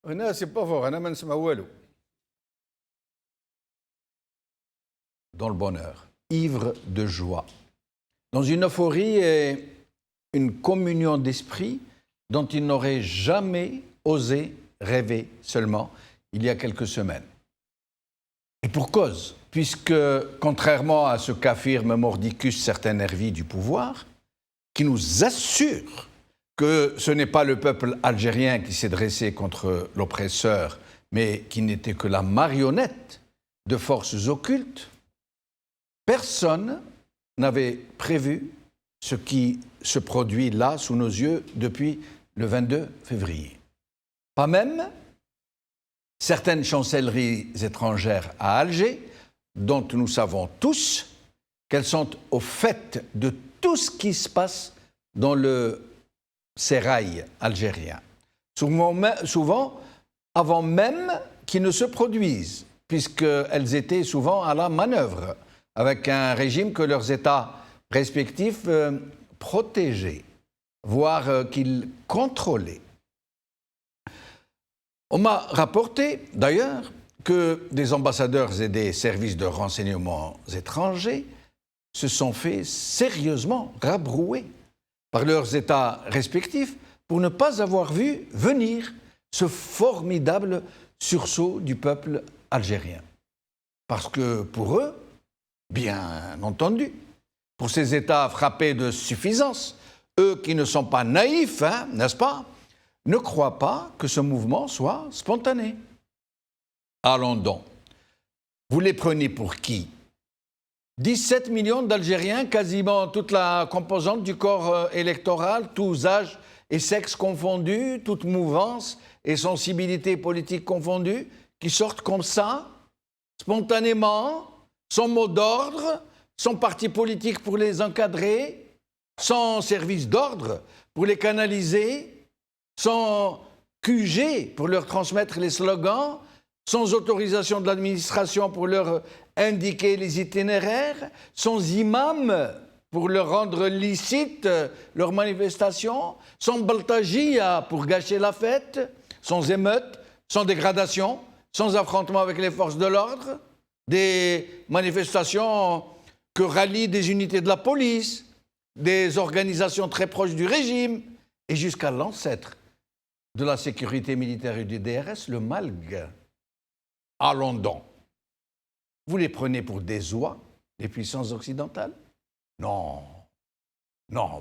الناس يبقفوا أنا ما نسمع والو. Dans le bonheur, ivre de joie, dans une euphorie et une communion d'esprit dont il n'aurait jamais osé rêver seulement il y a quelques semaines. Et pour cause, puisque, contrairement à ce qu'affirme Mordicus certain nervis du pouvoir, qui nous assure que ce n'est pas le peuple algérien qui s'est dressé contre l'oppresseur, mais qui n'était que la marionnette de forces occultes, personne n'avait prévu ce qui se produit là, sous nos yeux, depuis le 22 février. Pas même certaines chancelleries étrangères à Alger, dont nous savons tous qu'elles sont au fait de tout ce qui se passe dans le sérail algérien. Souvent, avant même qu'ils ne se produisent, puisqu'elles étaient souvent à la manœuvre, avec un régime que leurs États respectifs protégeaient, voire qu'ils contrôlaient. On m'a rapporté, d'ailleurs, que des ambassadeurs et des services de renseignement étrangers se sont fait sérieusement rabrouer par leurs États respectifs pour ne pas avoir vu venir ce formidable sursaut du peuple algérien. Parce que pour eux, bien entendu, pour ces États frappés de suffisance, eux qui ne sont pas naïfs, n'est-ce pas, ne croient pas que ce mouvement soit spontané. Allons donc. Vous les prenez pour qui ? 17 millions d'Algériens, quasiment toute la composante du corps électoral, tous âges et sexes confondus, toute mouvance et sensibilité politique confondue, qui sortent comme ça, spontanément, sans mot d'ordre, sans parti politique pour les encadrer, sans service d'ordre pour les canaliser, sans QG pour leur transmettre les slogans, sans autorisation de l'administration pour leur indiquer les itinéraires, sans imam pour leur rendre licite leurs manifestations, sans baltagia pour gâcher la fête, sans émeutes, sans dégradation, sans affrontement avec les forces de l'ordre, des manifestations que rallient des unités de la police, des organisations très proches du régime, et jusqu'à l'ancêtre de la sécurité militaire et du DRS, le MALG. Allons donc. Vous les prenez pour des oies, les puissances occidentales ? Non,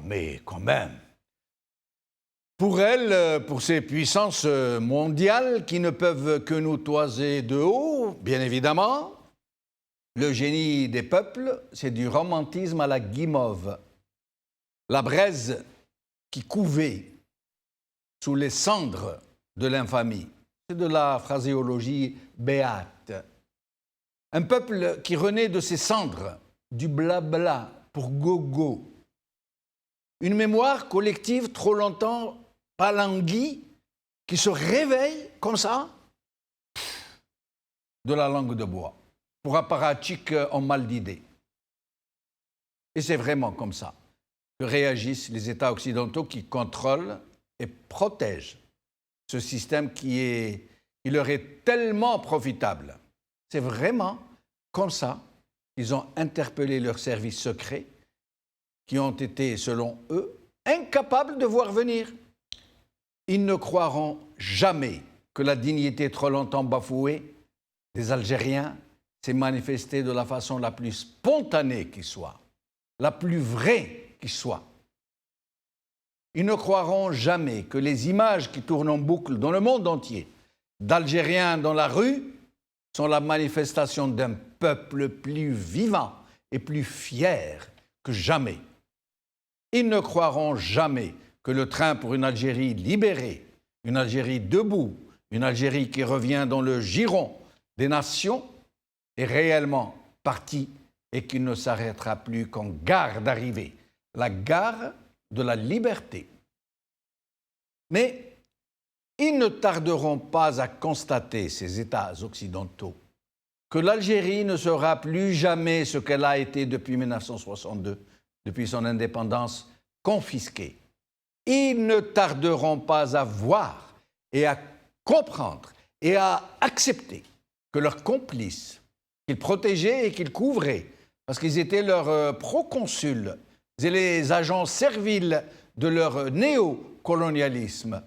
mais quand même. Pour elles, pour ces puissances mondiales qui ne peuvent que nous toiser de haut, bien évidemment, le génie des peuples, c'est du romantisme à la Guimauve. La braise qui couvait sous les cendres de l'infamie. C'est de la phraséologie béate. Un peuple qui renaît de ses cendres, du blabla pour gogo. Une mémoire collective trop longtemps palanguie qui se réveille comme ça de la langue de bois pour apparatchiks en mal d'idées. Et c'est vraiment comme ça que réagissent les États occidentaux qui contrôlent et protègent ce système qui leur est tellement profitable. C'est vraiment comme ça qu'ils ont interpellé leurs services secrets qui ont été, selon eux, incapables de voir venir. Ils ne croiront jamais que la dignité trop longtemps bafouée des Algériens s'est manifestée de la façon la plus spontanée qui soit, la plus vraie qui soit. Ils ne croiront jamais que les images qui tournent en boucle dans le monde entier d'Algériens dans la rue sont la manifestation d'un peuple plus vivant et plus fier que jamais. Ils ne croiront jamais que le train pour une Algérie libérée, une Algérie debout, une Algérie qui revient dans le giron des nations est réellement parti et qu'il ne s'arrêtera plus qu'en gare d'arrivée, la gare de la liberté. Mais ils ne tarderont pas à constater, ces États occidentaux, que l'Algérie ne sera plus jamais ce qu'elle a été depuis 1962, depuis son indépendance confisquée. Ils ne tarderont pas à voir et à comprendre et à accepter que leurs complices, qu'ils protégeaient et qu'ils couvraient, parce qu'ils étaient leurs proconsuls et les agents serviles de leur néocolonialisme,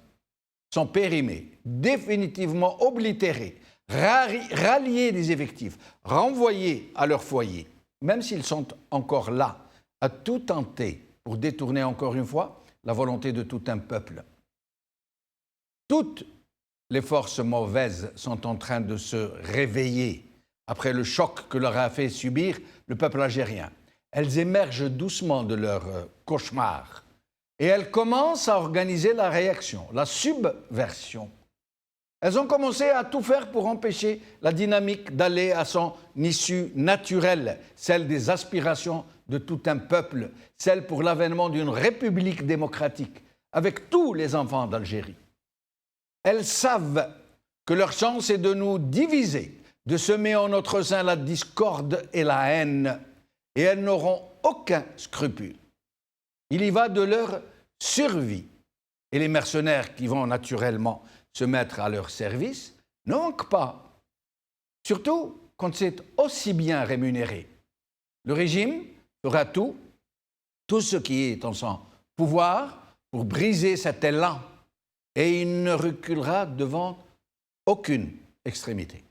sont périmés, définitivement oblitérés, ralliés des effectifs, renvoyés à leur foyer, même s'ils sont encore là, à tout tenter pour détourner encore une fois la volonté de tout un peuple. Toutes les forces mauvaises sont en train de se réveiller après le choc que leur a fait subir le peuple algérien. Elles émergent doucement de leur cauchemar et elles commencent à organiser la réaction, la subversion. Elles ont commencé à tout faire pour empêcher la dynamique d'aller à son issue naturelle, celle des aspirations de tout un peuple, celle pour l'avènement d'une république démocratique, avec tous les enfants d'Algérie. Elles savent que leur chance est de nous diviser, de semer en notre sein la discorde et la haine, et elles n'auront aucun scrupule. Il y va de leur survie, et les mercenaires qui vont naturellement se mettre à leur service ne manquent pas, surtout quand c'est aussi bien rémunéré. Le régime fera tout ce qui est en son pouvoir pour briser cet élan, et il ne reculera devant aucune extrémité.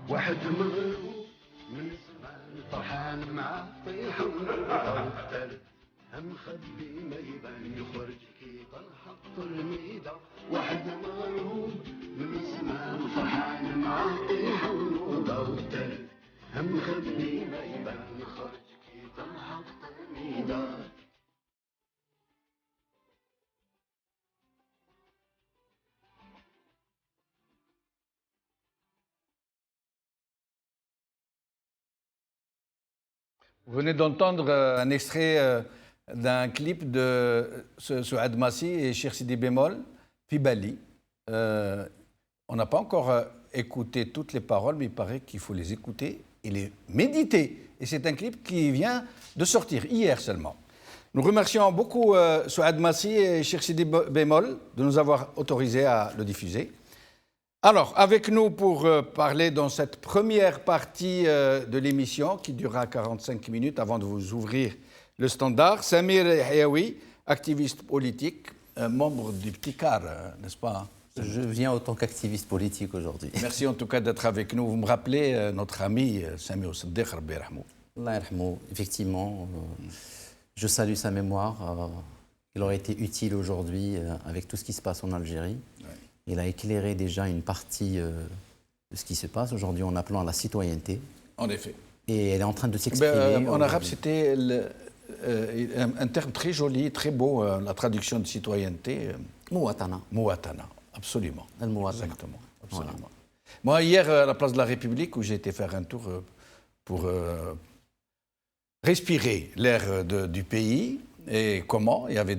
واحد مغلوب من زمان فرحان مع طيح ونقطة هم خبي ما يبان يخرج كي طلحق الميدة واحد مغلوب من زمان فرحان مع طيح ونقطة هم خبي ما يبان يخرج كي طلحق الميدة. Vous venez d'entendre un extrait d'un clip de Souad Massi et Cheikh Sidi Bémol, Fibali. On n'a pas encore écouté toutes les paroles, mais il paraît qu'il faut les écouter et les méditer. Et c'est un clip qui vient de sortir hier seulement. Nous remercions beaucoup Souad Massi et Cheikh Sidi Bémol de nous avoir autorisé à le diffuser. Alors, avec nous pour parler dans cette première partie de l'émission, qui durera 45 minutes avant de vous ouvrir le standard, Samir Hayaoui, activiste politique, membre du Petit Car, n'est-ce pas? Je viens en tant qu'activiste politique aujourd'hui. Merci en tout cas d'être avec nous. Vous me rappelez notre ami Samir Oussaddeq, Rabbi Rahmou. Allah yarhamou. Effectivement, je salue sa mémoire. Il aurait été utile aujourd'hui avec tout ce qui se passe en Algérie. Ouais. Il a éclairé déjà une partie de ce qui se passe aujourd'hui en appelant à la citoyenneté. En effet. Et elle est en train de s'exprimer. En arabe, c'était un terme très joli, très beau, la traduction de citoyenneté. Mouatana. Mouatana, absolument. Exactement, absolument. Voilà. Moi, hier, à la place de la République, où j'ai été faire un tour pour respirer l'air du pays, et comment. Il y avait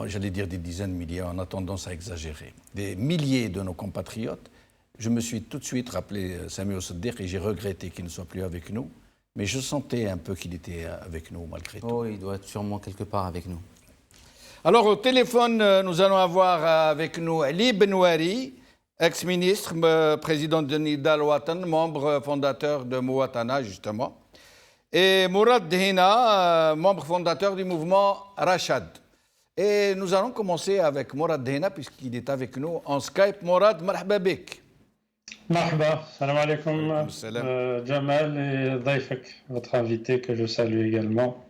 j'allais dire des dizaines de milliers, on a tendance à exagérer, des milliers de nos compatriotes. Je me suis tout de suite rappelé Samuel Siddiq et j'ai regretté qu'il ne soit plus avec nous. Mais je sentais un peu qu'il était avec nous malgré tout. Oh, il doit être sûrement quelque part avec nous. Alors au téléphone, nous allons avoir avec nous Ali Benouari, ex-ministre, président de Nida Al-Watan, membre fondateur de Mouatana justement, et Mourad Dhina, membre fondateur du mouvement Rachad. Et nous allons commencer avec Mourad Dhina puisqu'il est avec nous en Skype. Mourad, marhaba bik. Marhaba, salam alaikum, Jamal et Daifek, votre invité que je salue également.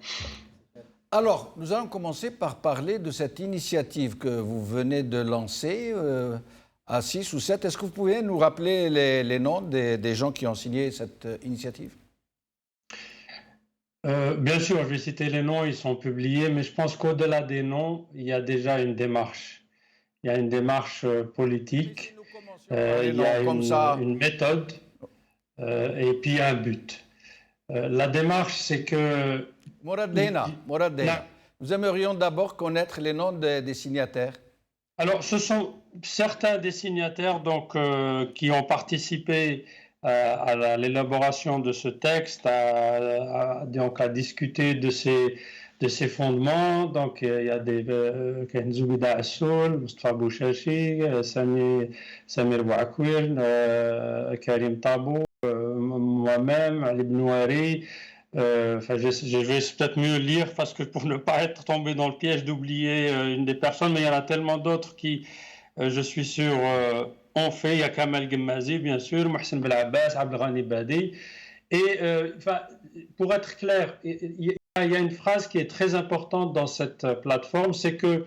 Alors, nous allons commencer par parler de cette initiative que vous venez de lancer à 6 ou 7. Est-ce que vous pouvez nous rappeler les noms des gens qui ont signé cette initiative? Bien sûr, je vais citer les noms, ils sont publiés, mais je pense qu'au-delà des noms, il y a déjà une démarche. Il y a une démarche politique. Il y a une méthode et puis un but. La démarche, c'est que... Mourad Dhina, nous aimerions d'abord connaître les noms des signataires. Alors, ce sont certains des signataires donc, qui ont participé à l'élaboration de ce texte, donc à discuter de ces fondements. Donc, il y a des Zoubida Assoul, Mustafa Bouchachi, Samir Bouakwil, Karim Tabou, moi-même, Ali Benouari. Je vais peut-être mieux lire parce que pour ne pas être tombé dans le piège d'oublier une des personnes, mais il y en a tellement d'autres qui, je suis sûr, ont fait. Il y a Kamal Gemmazi, bien sûr, Mohsen Belabbas, Abdelghani Badi. Et pour être clair, il y a une phrase qui est très importante dans cette plateforme, c'est que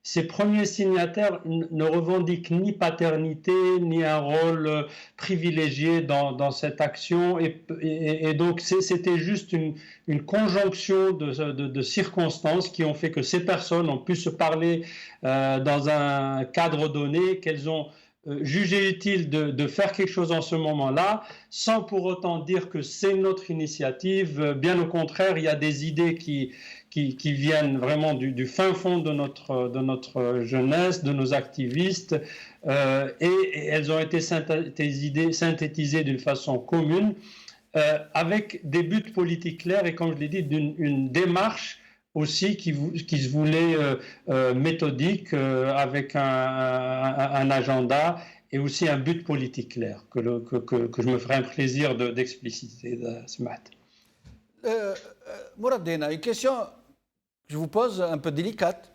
ces premiers signataires ne revendiquent ni paternité, ni un rôle privilégié dans cette action. Et donc, c'était juste une conjonction de circonstances qui ont fait que ces personnes ont pu se parler dans un cadre donné, qu'elles ont jugé utile de faire quelque chose en ce moment-là, sans pour autant dire que c'est notre initiative. Bien au contraire, il y a des idées qui viennent vraiment du fin fond de notre jeunesse, de nos activistes, et elles ont été synthétisées d'une façon commune, avec des buts politiques clairs et, comme je l'ai dit, une démarche aussi qui se voulait méthodique, avec un agenda et aussi un but politique clair, que je me ferai un plaisir d'expliciter ce matin. Mourad Dhina, une question que je vous pose un peu délicate,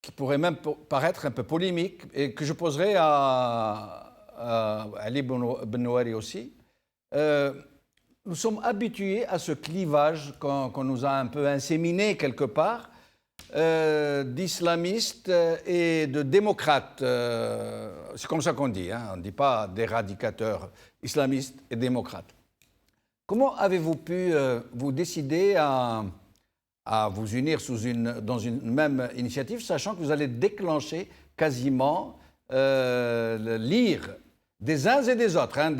qui pourrait même paraître un peu polémique, et que je poserai à Ali Benouari aussi. Nous sommes habitués à ce clivage qu'on nous a un peu inséminé quelque part, d'islamistes et de démocrates. C'est comme ça qu'on dit, hein, on ne dit pas d'éradicateurs islamistes et démocrates. Comment avez-vous pu vous décider à vous unir dans une même initiative, sachant que vous allez déclencher quasiment l'ire des uns et des autres, hein,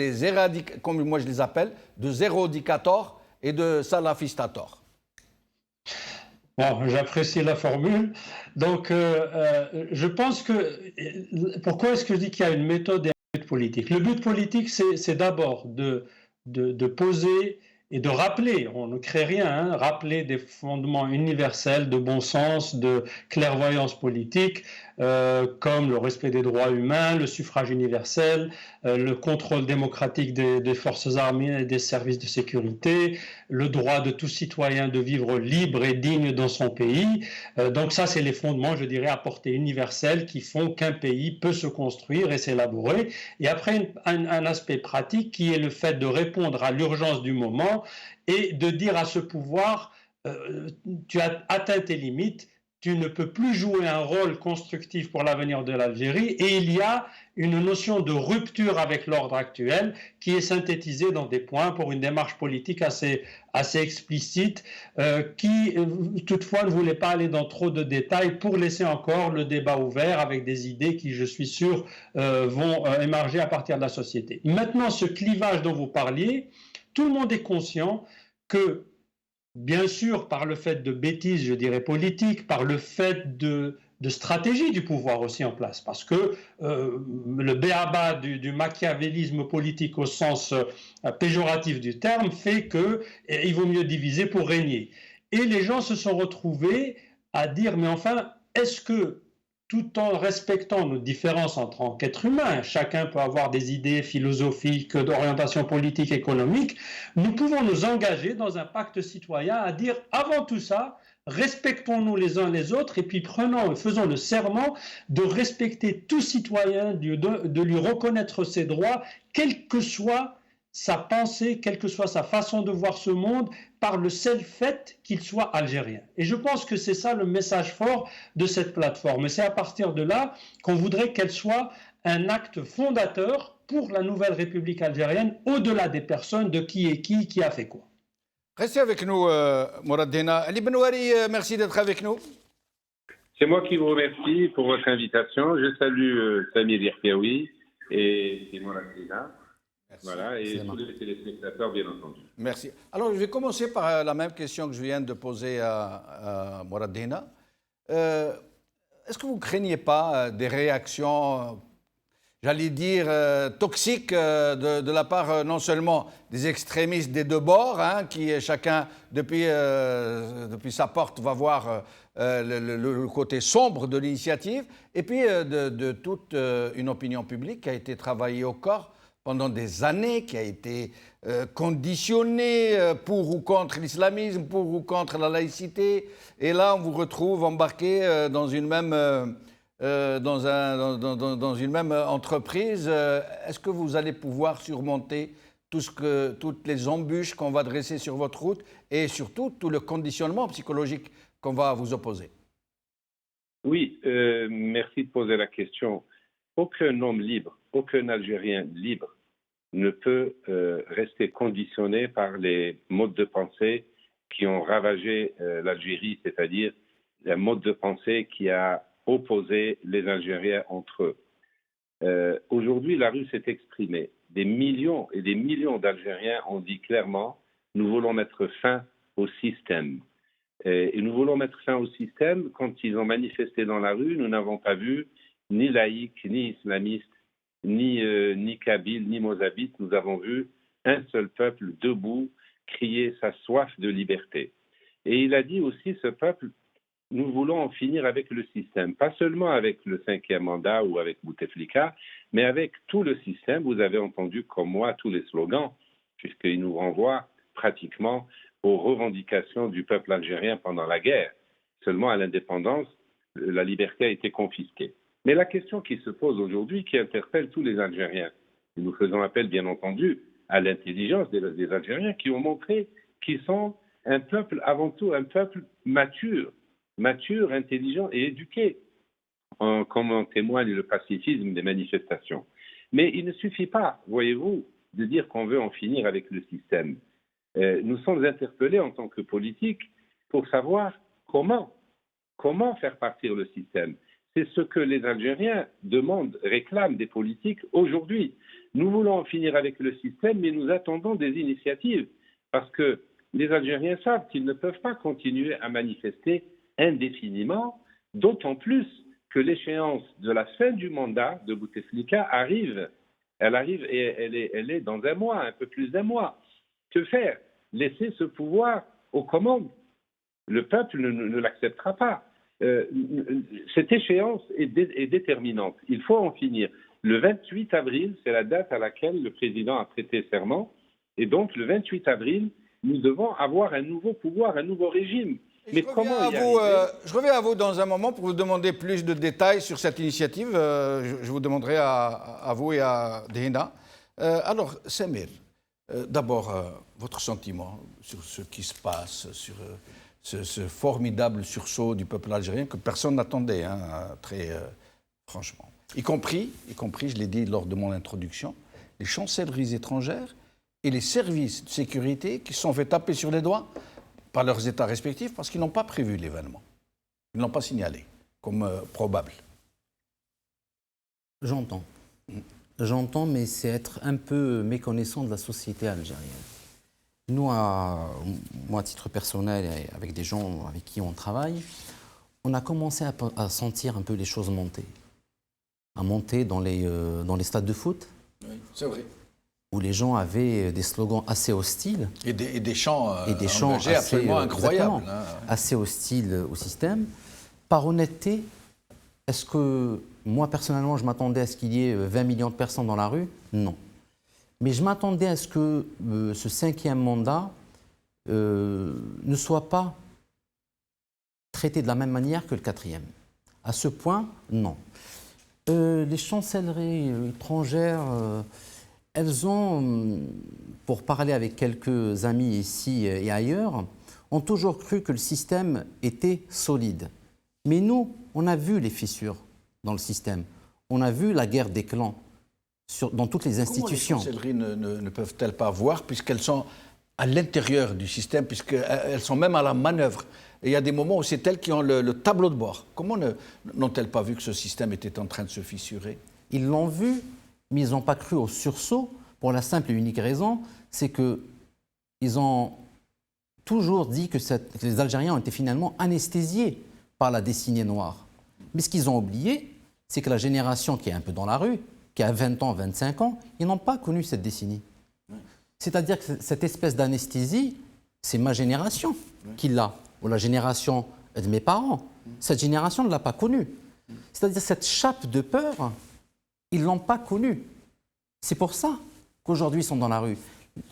comme moi je les appelle, de zérodicator et de salafistator? Bon, j'apprécie la formule. Donc, je pense que... Pourquoi est-ce que je dis qu'il y a une méthode et un but politique? Le but politique, c'est d'abord de poser et de rappeler, on ne crée rien, hein, rappeler des fondements universels de bon sens, de clairvoyance politique, comme le respect des droits humains, le suffrage universel, le contrôle démocratique des forces armées et des services de sécurité, le droit de tout citoyen de vivre libre et digne dans son pays. Donc ça, c'est les fondements, je dirais, à portée universelle qui font qu'un pays peut se construire et s'élaborer. Et après, un aspect pratique qui est le fait de répondre à l'urgence du moment et de dire à ce pouvoir, tu as atteint tes limites, tu ne peux plus jouer un rôle constructif pour l'avenir de l'Algérie, et il y a une notion de rupture avec l'ordre actuel qui est synthétisée dans des points pour une démarche politique assez explicite, qui toutefois ne voulait pas aller dans trop de détails pour laisser encore le débat ouvert avec des idées qui, je suis sûr, vont émerger à partir de la société. Maintenant, ce clivage dont vous parliez, tout le monde est conscient que bien sûr par le fait de bêtises, je dirais, politiques, par le fait de stratégie du pouvoir aussi en place, parce que le b.a.-ba du machiavélisme politique au sens péjoratif du terme fait qu'il vaut mieux diviser pour régner. Et les gens se sont retrouvés à dire, mais enfin, est-ce que tout en respectant nos différences en tant qu'êtres humains, chacun peut avoir des idées philosophiques, d'orientation politique, économique, nous pouvons nous engager dans un pacte citoyen à dire, avant tout ça, respectons-nous les uns les autres et puis faisons le serment de respecter tout citoyen, de lui reconnaître ses droits, quelle que soit sa pensée, quelle que soit sa façon de voir ce monde, par le seul fait qu'il soit algérien. Et je pense que c'est ça le message fort de cette plateforme. Et c'est à partir de là qu'on voudrait qu'elle soit un acte fondateur pour la nouvelle République algérienne, au-delà des personnes de qui est qui a fait quoi. Restez avec nous, Mourad Dena. Ali Benouari, merci d'être avec nous. C'est moi qui vous remercie pour votre invitation. Je salue Samir Yerkiaoui et Mourad Dena. Voilà, et tous les téléspectateurs, bien entendu. Merci. Alors, je vais commencer par la même question que je viens de poser à Mourad Dena. Est-ce que vous ne craignez pas des réactions, j'allais dire, toxiques de la part non seulement des extrémistes des deux bords, qui chacun, depuis sa porte, va voir le côté sombre de l'initiative, et puis de toute une opinion publique qui a été travaillée au corps pendant des années, qui a été conditionnée pour ou contre l'islamisme, pour ou contre la laïcité. Et là, on vous retrouve embarqué dans une même, dans une même entreprise. Est-ce que vous allez pouvoir surmonter toutes les embûches qu'on va dresser sur votre route et surtout tout le conditionnement psychologique qu'on va vous opposer? Oui, merci de poser la question. Aucun homme libre, aucun Algérien libre ne peut rester conditionné par les modes de pensée qui ont ravagé l'Algérie, c'est-à-dire un mode de pensée qui a opposé les Algériens entre eux. Aujourd'hui, la rue s'est exprimée. Des millions et des millions d'Algériens ont dit clairement « nous voulons mettre fin au système ». Et nous voulons mettre fin au système. Quand ils ont manifesté dans la rue, nous n'avons pas vu ni laïcs, ni islamistes, ni Kabyles, ni Mozabites. Nous avons vu un seul peuple debout crier sa soif de liberté. Et il a dit aussi, ce peuple, nous voulons en finir avec le système, pas seulement avec le 5e mandat ou avec Bouteflika, mais avec tout le système. Vous avez entendu, comme moi, tous les slogans, puisqu'ils nous renvoient pratiquement aux revendications du peuple algérien pendant la guerre. Seulement à l'indépendance, la liberté a été confisquée. Mais la question qui se pose aujourd'hui, qui interpelle tous les Algériens, et nous faisons appel, bien entendu, à l'intelligence des Algériens qui ont montré qu'ils sont un peuple, avant tout, un peuple mature, intelligent et éduqué, comme en témoigne le pacifisme des manifestations. Mais il ne suffit pas, voyez-vous, de dire qu'on veut en finir avec le système. Nous sommes interpellés en tant que politiques pour savoir comment faire partir le système. C'est ce que les Algériens demandent, réclament des politiques aujourd'hui. Nous voulons en finir avec le système, mais nous attendons des initiatives, parce que les Algériens savent qu'ils ne peuvent pas continuer à manifester indéfiniment, d'autant plus que l'échéance de la fin du mandat de Bouteflika arrive. Elle arrive et elle est dans un mois, un peu plus d'un mois. Que faire? Laisser ce pouvoir aux commandes. Le peuple ne l'acceptera pas. Cette échéance est déterminante. Il faut en finir. Le 28 avril, c'est la date à laquelle le président a prêté serment. Et donc, le 28 avril, nous devons avoir un nouveau pouvoir, un nouveau régime. Mais comment y arriver? Je reviens à vous dans un moment pour vous demander plus de détails sur cette initiative. Je vous demanderai à vous et à Dena. Alors, Samir, d'abord, votre sentiment sur ce qui se passe, sur ce formidable sursaut du peuple algérien que personne n'attendait, très franchement. Y compris, je l'ai dit lors de mon introduction, les chancelleries étrangères et les services de sécurité qui se sont fait taper sur les doigts par leurs États respectifs parce qu'ils n'ont pas prévu l'événement. Ils ne l'ont pas signalé comme probable. J'entends, mais c'est être un peu méconnaissant de la société algérienne. Nous, moi, à titre personnel, et avec des gens avec qui on travaille, on a commencé à sentir un peu les choses monter. À monter dans les stades de foot, Oui, c'est vrai. où les gens avaient des slogans assez hostiles. Et des chants, assez, engagés absolument incroyables. exactement, assez hostiles au système. Par honnêteté, est-ce que moi, personnellement, je m'attendais à ce qu'il y ait 20 millions de personnes dans la rue? Non. Mais je m'attendais à ce que ce 5e mandat ne soit pas traité de la même manière que le 4e. À ce point, non. Les chancelleries étrangères, elles ont, pour parler avec quelques amis ici et ailleurs, ont toujours cru que le système était solide. Mais nous, on a vu les fissures dans le système. On a vu la guerre des clans dans toutes les institutions. Comment les chancelleries ne peuvent-elles pas voir, puisqu'elles sont à l'intérieur du système, puisqu'elles sont même à la manœuvre? Et il y a des moments où c'est elles qui ont le tableau de bord. Comment n'ont-elles pas vu que ce système était en train de se fissurer? Ils l'ont vu, mais ils n'ont pas cru au sursaut, pour la simple et unique raison, c'est qu'ils ont toujours dit que les Algériens ont été finalement anesthésiés par la décennie noire. Mais ce qu'ils ont oublié, c'est que la génération qui est un peu dans la rue, qui a 20 ans, 25 ans, ils n'ont pas connu cette décennie. C'est-à-dire que cette espèce d'anesthésie, c'est ma génération qui l'a, ou la génération de mes parents. Cette génération ne l'a pas connue. C'est-à-dire cette chape de peur, ils ne l'ont pas connue. C'est pour ça qu'aujourd'hui, ils sont dans la rue.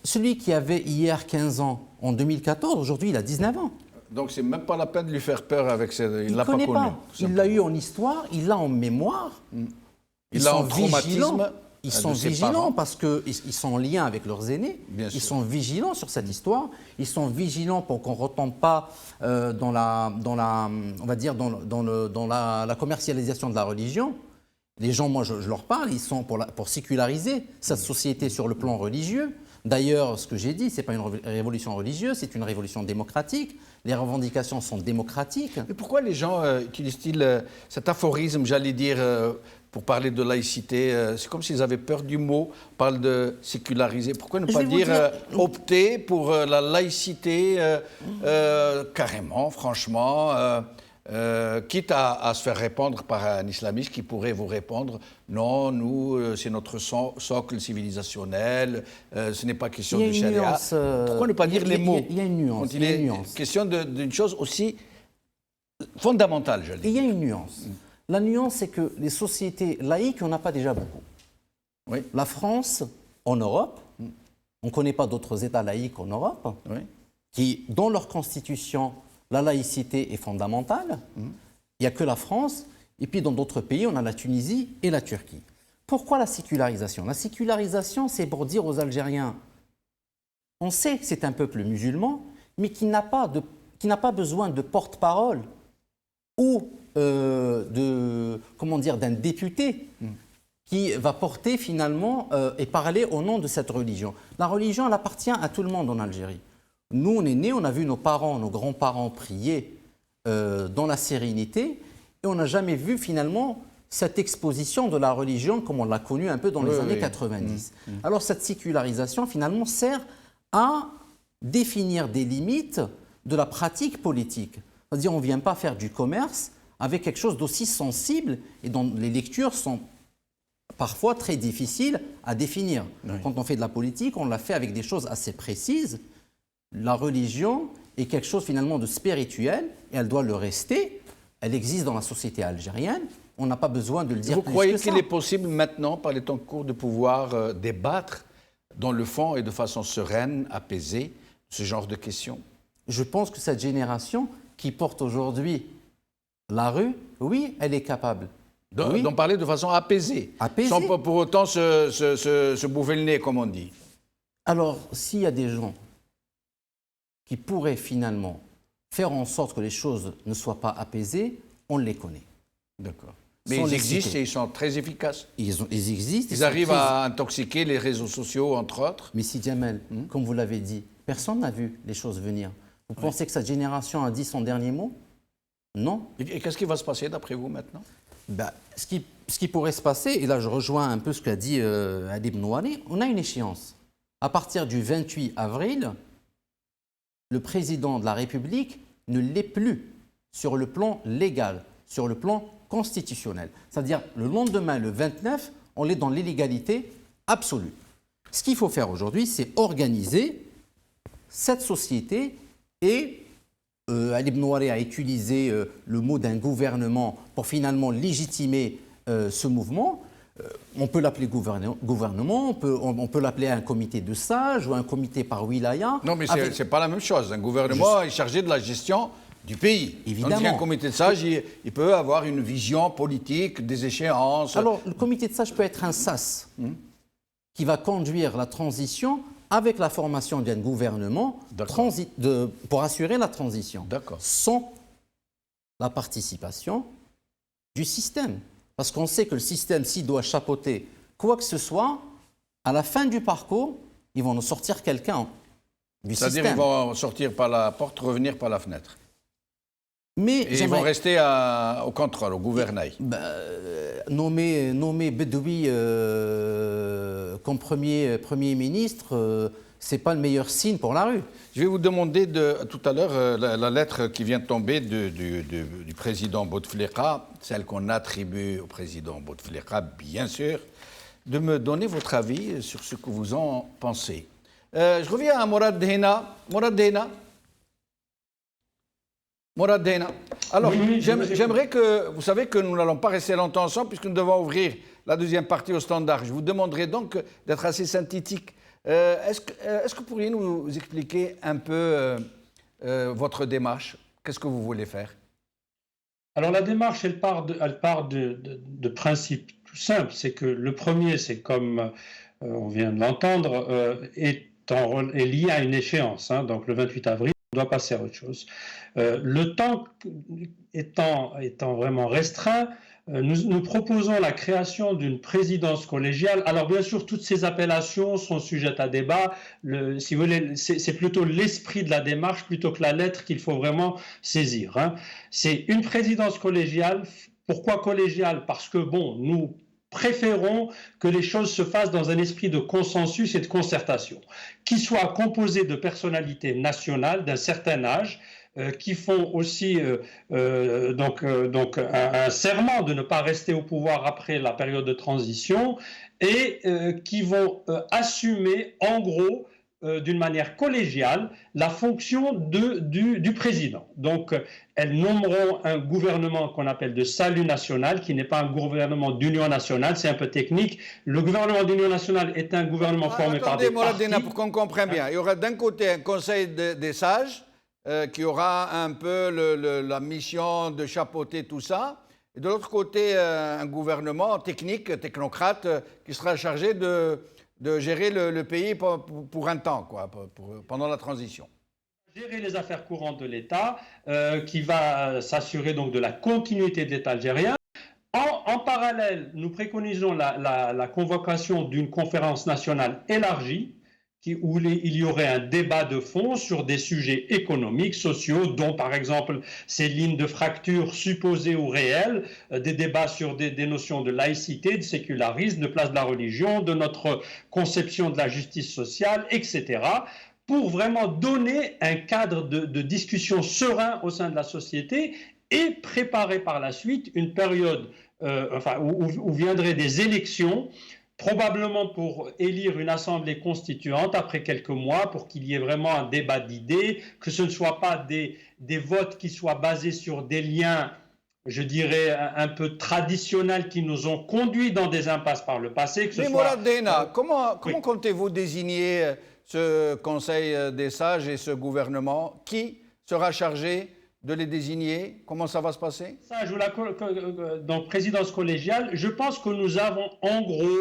Celui qui avait hier 15 ans, en 2014, aujourd'hui, il a 19 ans. Donc, c'est même pas la peine de lui faire peur avec ça. Il ne l'a pas connaît connu. Il l'a eu en histoire, il l'a en mémoire. Il a en traumatisme. Ils sont vigilants parce qu'ils sont en lien avec leurs aînés. Bien sûr. Ils sont vigilants sur cette histoire. Ils sont vigilants pour qu'on ne retombe pas dans la commercialisation de la religion. Les gens, moi, je leur parle, ils sont pour séculariser cette société sur le plan religieux. D'ailleurs, ce que j'ai dit, ce n'est pas une révolution religieuse, c'est une révolution démocratique. Les revendications sont démocratiques. Mais pourquoi les gens utilisent-ils cet aphorisme, j'allais dire, pour parler de laïcité? C'est comme s'ils avaient peur du mot. On parle de séculariser. Pourquoi ne pas dire opter pour la laïcité carrément, franchement quitte à se faire répondre par un islamiste qui pourrait vous répondre non, nous, c'est notre socle civilisationnel, ce n'est pas question de charia. Pourquoi ne pas dire les mots? Il y a une nuance. Quand il est question d'une chose aussi fondamentale, j'allais dire. Il y a une nuance. La nuance, c'est que les sociétés laïques, on n'a pas déjà beaucoup. Oui. La France, en Europe, on ne connaît pas d'autres États laïques en Europe, qui, dans leur constitution, la laïcité est fondamentale. Il n'y a que la France. Et puis dans d'autres pays, on a la Tunisie et la Turquie. Pourquoi la sécularisation? La sécularisation, c'est pour dire aux Algériens, on sait que c'est un peuple musulman, mais qui n'a pas besoin de porte-parole ou d'un député qui va porter finalement et parler au nom de cette religion. La religion, elle appartient à tout le monde en Algérie. Nous, on est nés, on a vu nos parents, nos grands-parents prier dans la sérénité et on n'a jamais vu finalement cette exposition de la religion comme on l'a connue un peu dans les années 90. Alors cette sécularisation finalement sert à définir des limites de la pratique politique. C'est-à-dire on ne vient pas faire du commerce avec quelque chose d'aussi sensible et dont les lectures sont parfois très difficiles à définir. Quand on fait de la politique, on l'a fait avec des choses assez précises. La religion est quelque chose finalement de spirituel et elle doit le rester. Elle existe dans la société algérienne. On n'a pas besoin de le dire plus que ça. Vous croyez qu'il est possible maintenant, par les temps courts, de pouvoir débattre dans le fond et de façon sereine, apaisée, ce genre de questions? Je pense que cette génération qui porte aujourd'hui la rue, oui, elle est capable. D'en parler de façon apaisée, sans pour autant se bouffer le nez, comme on dit. Alors, s'il y a des gens qui pourraient finalement faire en sorte que les choses ne soient pas apaisées, on les connaît. D'accord. Mais ils existent et ils sont très efficaces. Ils existent. Ils arrivent à intoxiquer les réseaux sociaux, entre autres. Mais si Jamel, comme vous l'avez dit, personne n'a vu les choses venir. Vous pensez que cette génération a dit son dernier mot? Non. Et qu'est-ce qui va se passer d'après vous maintenant? Ce qui pourrait se passer, et là je rejoins un peu ce qu'a dit Adib Nouani, on a une échéance. À partir du 28 avril, le président de la République ne l'est plus sur le plan légal, sur le plan constitutionnel. C'est-à-dire, le lendemain, le 29, on est dans l'illégalité absolue. Ce qu'il faut faire aujourd'hui, c'est organiser cette société et Ali Ibn Wari a utilisé le mot d'un gouvernement pour finalement légitimer ce mouvement. On peut l'appeler gouvernement, on peut l'appeler un comité de sages ou un comité par wilaya. Non, mais ce n'est pas la même chose. Un gouvernement est chargé de la gestion du pays. Évidemment. Tandis qu'un comité de sages, il peut avoir une vision politique, des échéances. Alors, le comité de sages peut être un SAS qui va conduire la transition avec la formation d'un gouvernement pour assurer la transition, sans la participation du système. Parce qu'on sait que le système, s'il doit chapeauter quoi que ce soit, à la fin du parcours, ils vont nous sortir quelqu'un du système. C'est-à-dire qu'ils vont sortir par la porte, revenir par la fenêtre. Mais ils vont rester au contrôle, au gouvernail. Nommer Bedoui comme premier ministre, ce n'est pas le meilleur signe pour la rue. Je vais vous demander tout à l'heure la lettre qui vient de tomber du président Bouteflika, celle qu'on attribue au président Bouteflika, bien sûr, de me donner votre avis sur ce que vous en pensez. Je reviens à Mourad Dehna. Alors, oui, j'aimerais que... Vous savez que nous n'allons pas rester longtemps ensemble puisque nous devons ouvrir la deuxième partie au standard. Je vous demanderai donc d'être assez synthétique. Est-ce que vous pourriez nous expliquer un peu votre démarche? Qu'est-ce que vous voulez faire? Alors la démarche, elle part de principes tout simples. C'est que le premier, c'est comme on vient de l'entendre, est lié à une échéance. Donc le 28 avril, on doit passer à autre chose. Le temps étant vraiment restreint, nous proposons la création d'une présidence collégiale. Alors bien sûr, toutes ces appellations sont sujettes à débat. Si vous voulez, c'est plutôt l'esprit de la démarche plutôt que la lettre qu'il faut vraiment saisir. C'est une présidence collégiale. Pourquoi collégiale? Parce que nous préférons que les choses se fassent dans un esprit de consensus et de concertation, qui soit composé de personnalités nationales d'un certain âge, qui font aussi un serment de ne pas rester au pouvoir après la période de transition et qui vont assumer en gros d'une manière collégiale la fonction du président. Donc elles nommeront un gouvernement qu'on appelle de salut national, qui n'est pas un gouvernement d'union nationale, c'est un peu technique. Le gouvernement d'union nationale est un gouvernement formé par des partis. Pour qu'on comprenne bien, il y aura d'un côté un conseil des sages, qui aura un peu la mission de chapeauter tout ça, et de l'autre côté, un gouvernement technique, technocrate, qui sera chargé de gérer le pays pour un temps, pendant la transition. Gérer les affaires courantes de l'État, qui va s'assurer donc de la continuité de l'État algérien. En parallèle, nous préconisons la convocation d'une conférence nationale élargie, où il y aurait un débat de fond sur des sujets économiques, sociaux, dont par exemple ces lignes de fracture supposées ou réelles, des débats sur des notions de laïcité, de sécularisme, de place de la religion, de notre conception de la justice sociale, etc., pour vraiment donner un cadre de discussion serein au sein de la société et préparer par la suite une période où viendraient des élections, probablement pour élire une assemblée constituante après quelques mois, pour qu'il y ait vraiment un débat d'idées, que ce ne soit pas des votes qui soient basés sur des liens, je dirais, un peu traditionnels qui nous ont conduits dans des impasses par le passé. Mais Mourad Dehna, comment comptez-vous désigner ce Conseil des sages et ce gouvernement? Qui sera chargé de les désigner? Comment ça va se passer? Donc, présidence collégiale, je pense que nous avons en gros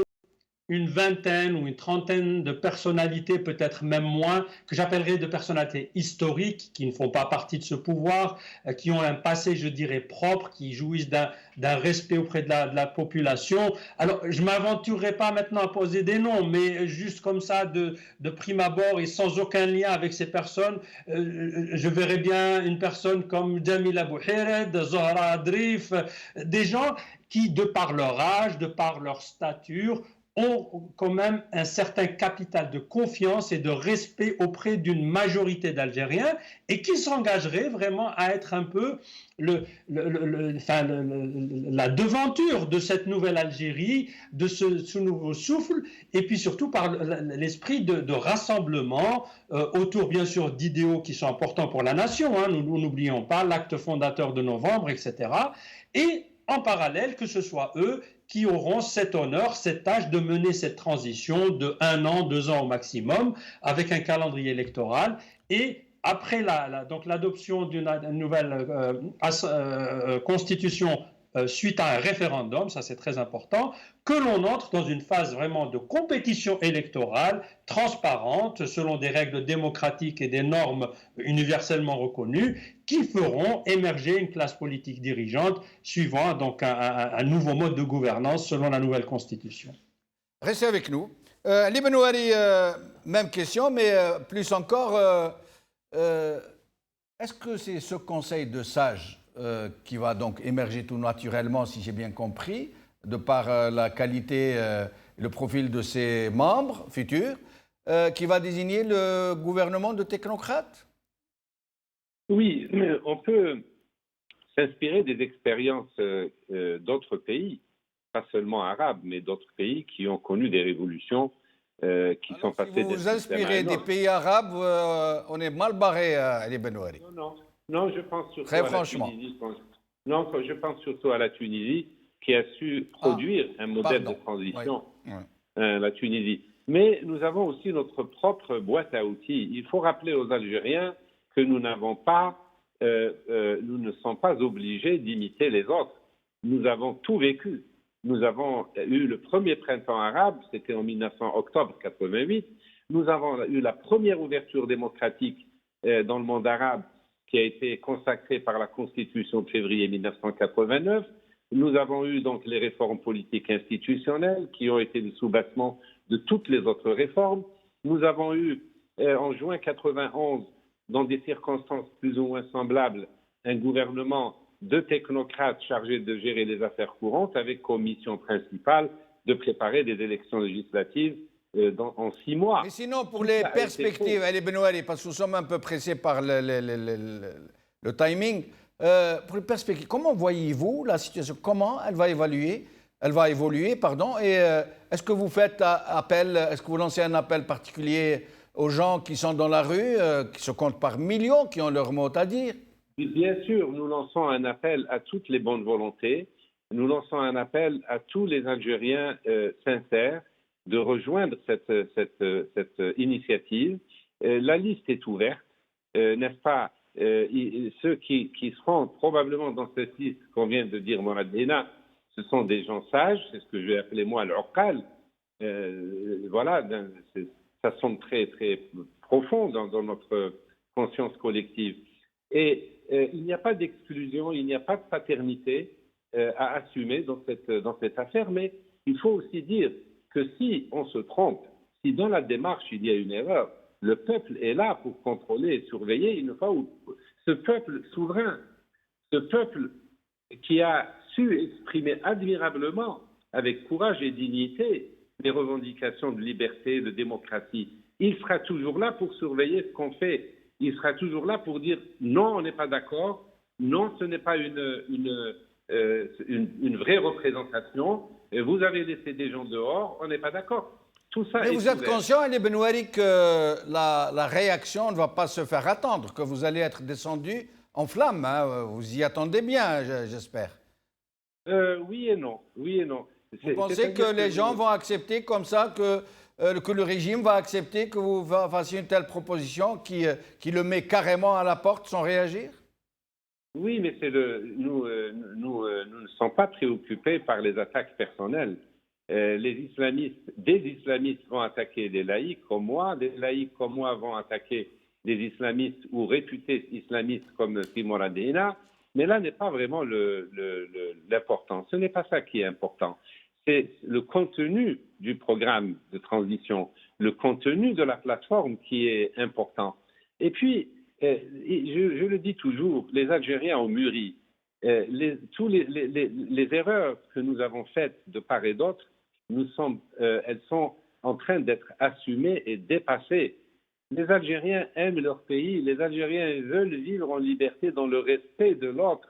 une vingtaine ou une trentaine de personnalités, peut-être même moins, que j'appellerais de personnalités historiques, qui ne font pas partie de ce pouvoir, qui ont un passé, je dirais, propre, qui jouissent d'un respect auprès de la population. Alors, je ne m'aventurerai pas maintenant à poser des noms, mais juste comme ça, de prime abord et sans aucun lien avec ces personnes, je verrais bien une personne comme Jamila Bouhired, Zohra Adrif, des gens qui, de par leur âge, de par leur stature, ont quand même un certain capital de confiance et de respect auprès d'une majorité d'Algériens et qui s'engageraient vraiment à être un peu la devanture de cette nouvelle Algérie, de ce nouveau souffle, et puis surtout par l'esprit de rassemblement autour bien sûr d'idéaux qui sont importants pour la nation, hein, nous n'oublions pas l'acte fondateur de novembre, etc. Et en parallèle, que ce soit eux qui auront cet honneur, cette tâche de mener cette transition de 1 an, 2 ans au maximum, avec un calendrier électoral. Et après l'adoption d'une nouvelle constitution suite à un référendum, ça c'est très important, que l'on entre dans une phase vraiment de compétition électorale transparente, selon des règles démocratiques et des normes universellement reconnues, qui feront émerger une classe politique dirigeante suivant donc un nouveau mode de gouvernance selon la nouvelle constitution. Restez avec nous. Ali Benouari, même question, mais plus encore, est-ce que c'est ce conseil de sages qui va donc émerger tout naturellement, si j'ai bien compris, de par la qualité et le profil de ses membres futurs, qui va désigner le gouvernement de technocrates? Oui, on peut s'inspirer des expériences d'autres pays, pas seulement arabes, mais d'autres pays qui ont connu des révolutions qui sont passées. Si vous vous inspirez des pays arabes, on est mal barré, Ali Benouari. Non, je pense surtout très franchement. À la Tunisie. Non, je pense surtout à la Tunisie qui a su produire un modèle de transition, la Tunisie. Mais nous avons aussi notre propre boîte à outils. Il faut rappeler aux Algériens que nous n'avons pas, nous ne sommes pas obligés d'imiter les autres. Nous avons tout vécu. Nous avons eu le premier printemps arabe, c'était en octobre 88. Nous avons eu la première ouverture démocratique dans le monde arabe qui a été consacrée par la Constitution de février 1989. Nous avons eu donc les réformes politiques institutionnelles qui ont été le soubassement de toutes les autres réformes. Nous avons eu en juin 91, dans des circonstances plus ou moins semblables, un gouvernement de technocrates chargés de gérer les affaires courantes avec comme mission principale de préparer des élections législatives en 6 mois. Mais sinon, pour les perspectives, Ali Benouari, parce que nous sommes un peu pressés par le timing, pour les perspectives, comment voyez-vous la situation? Comment elle va évoluer, et est-ce que vous faites appel, est-ce que vous lancez un appel particulier aux gens qui sont dans la rue, qui se comptent par millions, qui ont leur mot à dire? Bien sûr, nous lançons un appel à toutes les bonnes volontés, nous lançons un appel à tous les Algériens sincères de rejoindre cette initiative. La liste est ouverte, n'est-ce pas? Ceux qui seront probablement dans cette liste qu'on vient de dire, Moradina, ce sont des gens sages, c'est ce que je vais appeler moi l'Uqal. Voilà, ça semble très, très profond dans notre conscience collective. Et il n'y a pas d'exclusion, il n'y a pas de paternité à assumer dans cette affaire, mais il faut aussi dire que si on se trompe, si dans la démarche il y a une erreur, le peuple est là pour contrôler et surveiller une fois où ce peuple souverain, ce peuple qui a su exprimer admirablement, avec courage et dignité, les revendications de liberté, de démocratie, il sera toujours là pour surveiller ce qu'on fait. Il sera toujours là pour dire non, on n'est pas d'accord, non, ce n'est pas une vraie représentation, vous avez laissé des gens dehors, on n'est pas d'accord. Tout ça. Mais vous êtes conscient, Ali Benouari, que la réaction ne va pas se faire attendre, que vous allez être descendu en flammes, hein. Vous y attendez bien, j'espère. Oui et non. Vous pensez que les gens vont accepter comme ça, que le régime va accepter que vous fassiez une telle proposition qui le met carrément à la porte sans réagir? Oui, mais nous ne sommes pas préoccupés par les attaques personnelles. Des islamistes vont attaquer des laïcs comme moi, des laïcs comme moi vont attaquer des islamistes ou réputés islamistes comme Simon Radina, mais là n'est pas vraiment l'important. Ce n'est pas ça qui est important. C'est le contenu du programme de transition, le contenu de la plateforme qui est important. Et puis, je le dis toujours, les Algériens ont mûri. Les erreurs que nous avons faites de part et d'autre elles sont en train d'être assumées et dépassées. Les Algériens aiment leur pays, les Algériens veulent vivre en liberté dans le respect de l'autre.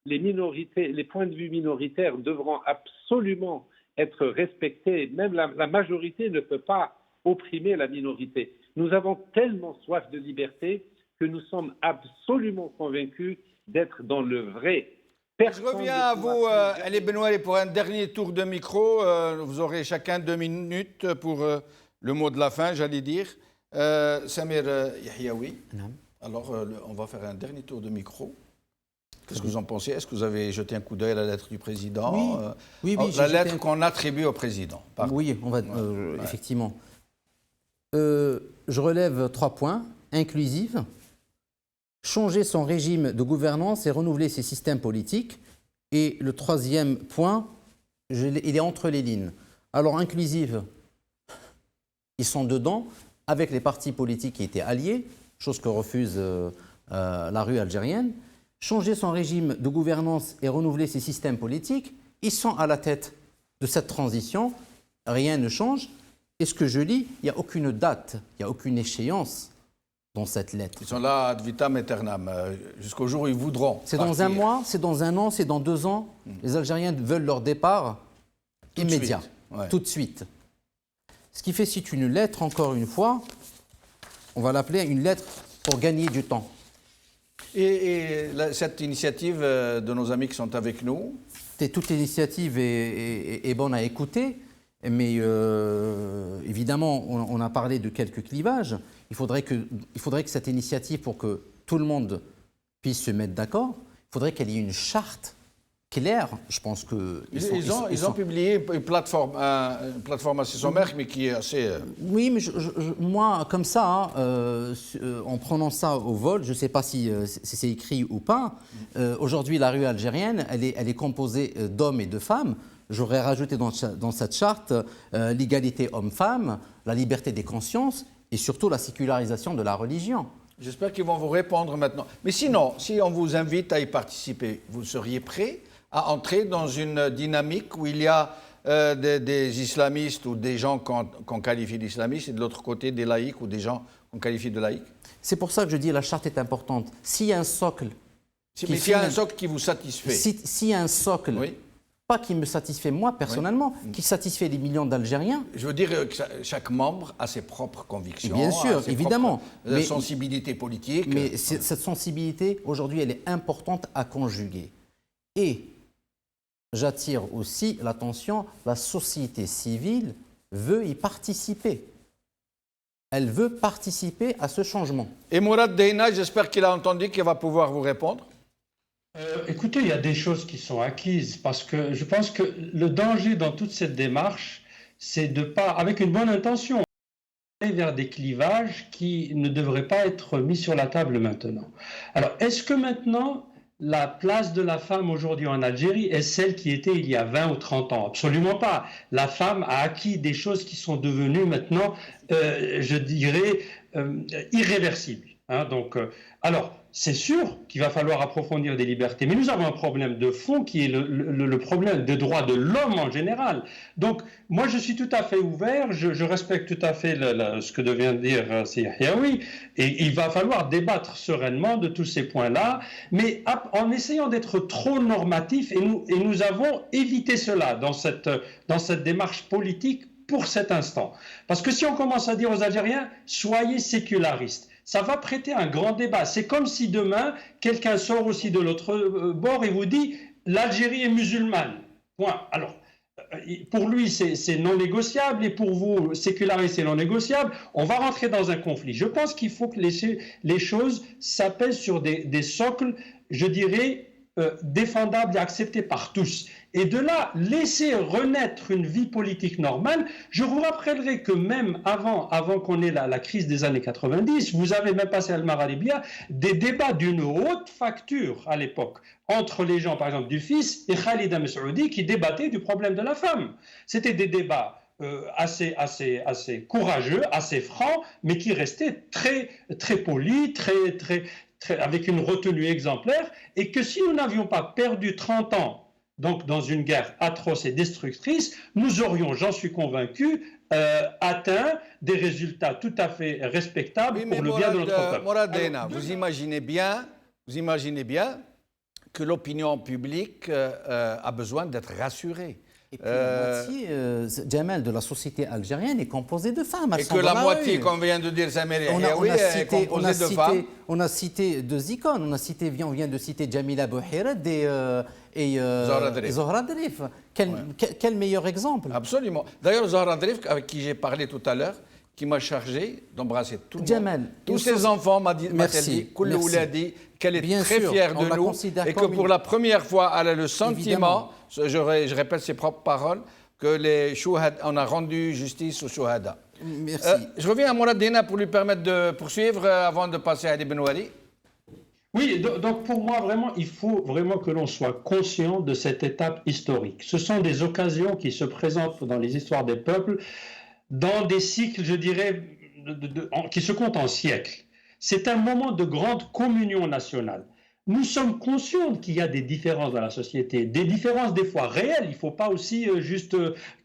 Les minorités, les points de vue minoritaires devront absolument être respectés. Même la majorité ne peut pas opprimer la minorité. Nous avons tellement soif de liberté que nous sommes absolument convaincus d'être dans le vrai. Je reviens à vous, Ali Benouali, pour un dernier tour de micro. Vous aurez chacun 2 minutes pour le mot de la fin, j'allais dire. Samir Yahyaoui. Alors, on va faire un dernier tour de micro. Qu'est-ce que vous en pensez? Est-ce que vous avez jeté un coup d'œil à la lettre du président? Oui, la lettre qu'on attribue au président. Pardon. Oui, effectivement. Je relève 3 points. Inclusive, changer son régime de gouvernance et renouveler ses systèmes politiques. Et le 3e point, il est entre les lignes. Alors, inclusive, ils sont dedans avec les partis politiques qui étaient alliés, chose que refuse la rue algérienne. Changer son régime de gouvernance et renouveler ses systèmes politiques, ils sont à la tête de cette transition, rien ne change. Et ce que je lis, il n'y a aucune date, il n'y a aucune échéance dans cette lettre. Ils sont là ad vitam aeternam, jusqu'au jour où ils voudront. C'est dans un mois, c'est dans un an, c'est dans 2 ans. Les Algériens veulent leur départ immédiat, tout de suite. Ce qui fait, c'est une lettre, encore une fois, on va l'appeler une lettre pour gagner du temps. Et cette initiative de nos amis qui sont avec nous? Toute l'initiative est bonne à écouter, mais évidemment, on a parlé de quelques clivages. Il faudrait que cette initiative, pour que tout le monde puisse se mettre d'accord, il faudrait qu'elle ait une charte claire. Je pense que ils ont publié une plateforme assez sommaire, mais qui est assez. Oui, mais moi, comme ça, en prenant ça au vol, je ne sais pas si c'est écrit ou pas. Aujourd'hui, la rue algérienne, elle est composée d'hommes et de femmes. J'aurais rajouté dans cette charte l'égalité homme-femme, la liberté des consciences et surtout la sécularisation de la religion. J'espère qu'ils vont vous répondre maintenant. Mais sinon, si on vous invite à y participer, vous seriez prêt à entrer dans une dynamique où il y a des islamistes ou des gens qu'on qualifie d'islamistes et de l'autre côté des laïcs ou des gens qu'on qualifie de laïcs? C'est pour ça que je dis que la charte est importante. S'il y a un socle... Mais s'il y a un socle qui vous satisfait? S'il y a un socle... Oui. Pas qui me satisfait moi personnellement, qui satisfait les millions d'Algériens. Je veux dire que chaque membre a ses propres convictions, bien sûr, évidemment, sensibilité politique. Mais cette sensibilité, aujourd'hui, elle est importante à conjuguer. Et j'attire aussi l'attention, la société civile veut y participer. Elle veut participer à ce changement. Et Mourad Deina, j'espère qu'il a entendu, qu'il va pouvoir vous répondre. Écoutez, il y a des choses qui sont acquises parce que je pense que le danger dans toute cette démarche, c'est de pas, avec une bonne intention, aller vers des clivages qui ne devraient pas être mis sur la table maintenant. Alors, est-ce que maintenant, la place de la femme aujourd'hui en Algérie est celle qui était il y a 20 ou 30 ans? Absolument pas. La femme a acquis des choses qui sont devenues maintenant, je dirais, irréversibles. Hein, donc, alors, c'est sûr qu'il va falloir approfondir des libertés, mais nous avons un problème de fond qui est le problème des droits de l'homme en général. Donc, moi, je suis tout à fait ouvert, je respecte tout à fait ce que vient de dire Yahyaoui, et il va falloir débattre sereinement de tous ces points-là, mais en essayant d'être trop normatif, et nous avons évité cela dans cette démarche politique pour cet instant. Parce que si on commence à dire aux Algériens, soyez sécularistes, ça va prêter un grand débat. C'est comme si demain, quelqu'un sort aussi de l'autre bord et vous dit « l'Algérie est musulmane ». Point. Alors, pour lui, c'est non négociable, et pour vous, séculariste, c'est non négociable. On va rentrer dans un conflit. Je pense qu'il faut que les choses s'appellent sur des socles, je dirais, défendables et acceptés par tous. Et de là, laisser renaître une vie politique normale. Je vous rappellerai que même avant qu'on ait la crise des années 90, vous avez même passé à Al-Maralibia des débats d'une haute facture à l'époque entre les gens, par exemple, du fils et Khalid Messoudi qui débattaient du problème de la femme. C'était des débats assez courageux, assez francs, mais qui restaient très, très polis, avec une retenue exemplaire, et que si nous n'avions pas perdu 30 ans donc dans une guerre atroce et destructrice, nous aurions, j'en suis convaincu, atteint des résultats tout à fait respectables Oui, mais pour le bien de notre peuple. Morad Alors, Dena, vous imaginez bien que l'opinion publique a besoin d'être rassurée. Et puis la moitié, Jamal, de la société algérienne est composée de femmes. Et que la moitié, comme vient de dire Samir Yahiaoui, est composée de femmes. On a cité deux icônes. On vient de citer Jamila Bouhired et Zohra Drif. Quel meilleur exemple? Absolument. D'ailleurs, Zohra Drif, avec qui j'ai parlé tout à l'heure, qui m'a chargé d'embrasser tout le monde. Tous ses enfants m'a-t-elle dit qu'elle est Bien très sûr, fière on de la nous considère et que comme pour la première fois, elle a le sentiment, je répète ses propres paroles, que les shuhada, on a rendu justice aux shuhada. Merci. Je reviens à Morad Dena pour lui permettre de poursuivre avant de passer à Ali Benouari. Oui, donc pour moi, vraiment, il faut vraiment que l'on soit conscient de cette étape historique. Ce sont des occasions qui se présentent dans les histoires des peuples, dans des cycles, je dirais, qui se comptent en siècles. C'est un moment de grande communion nationale. Nous sommes conscients qu'il y a des différences dans la société, des différences des fois réelles. Il ne faut pas aussi juste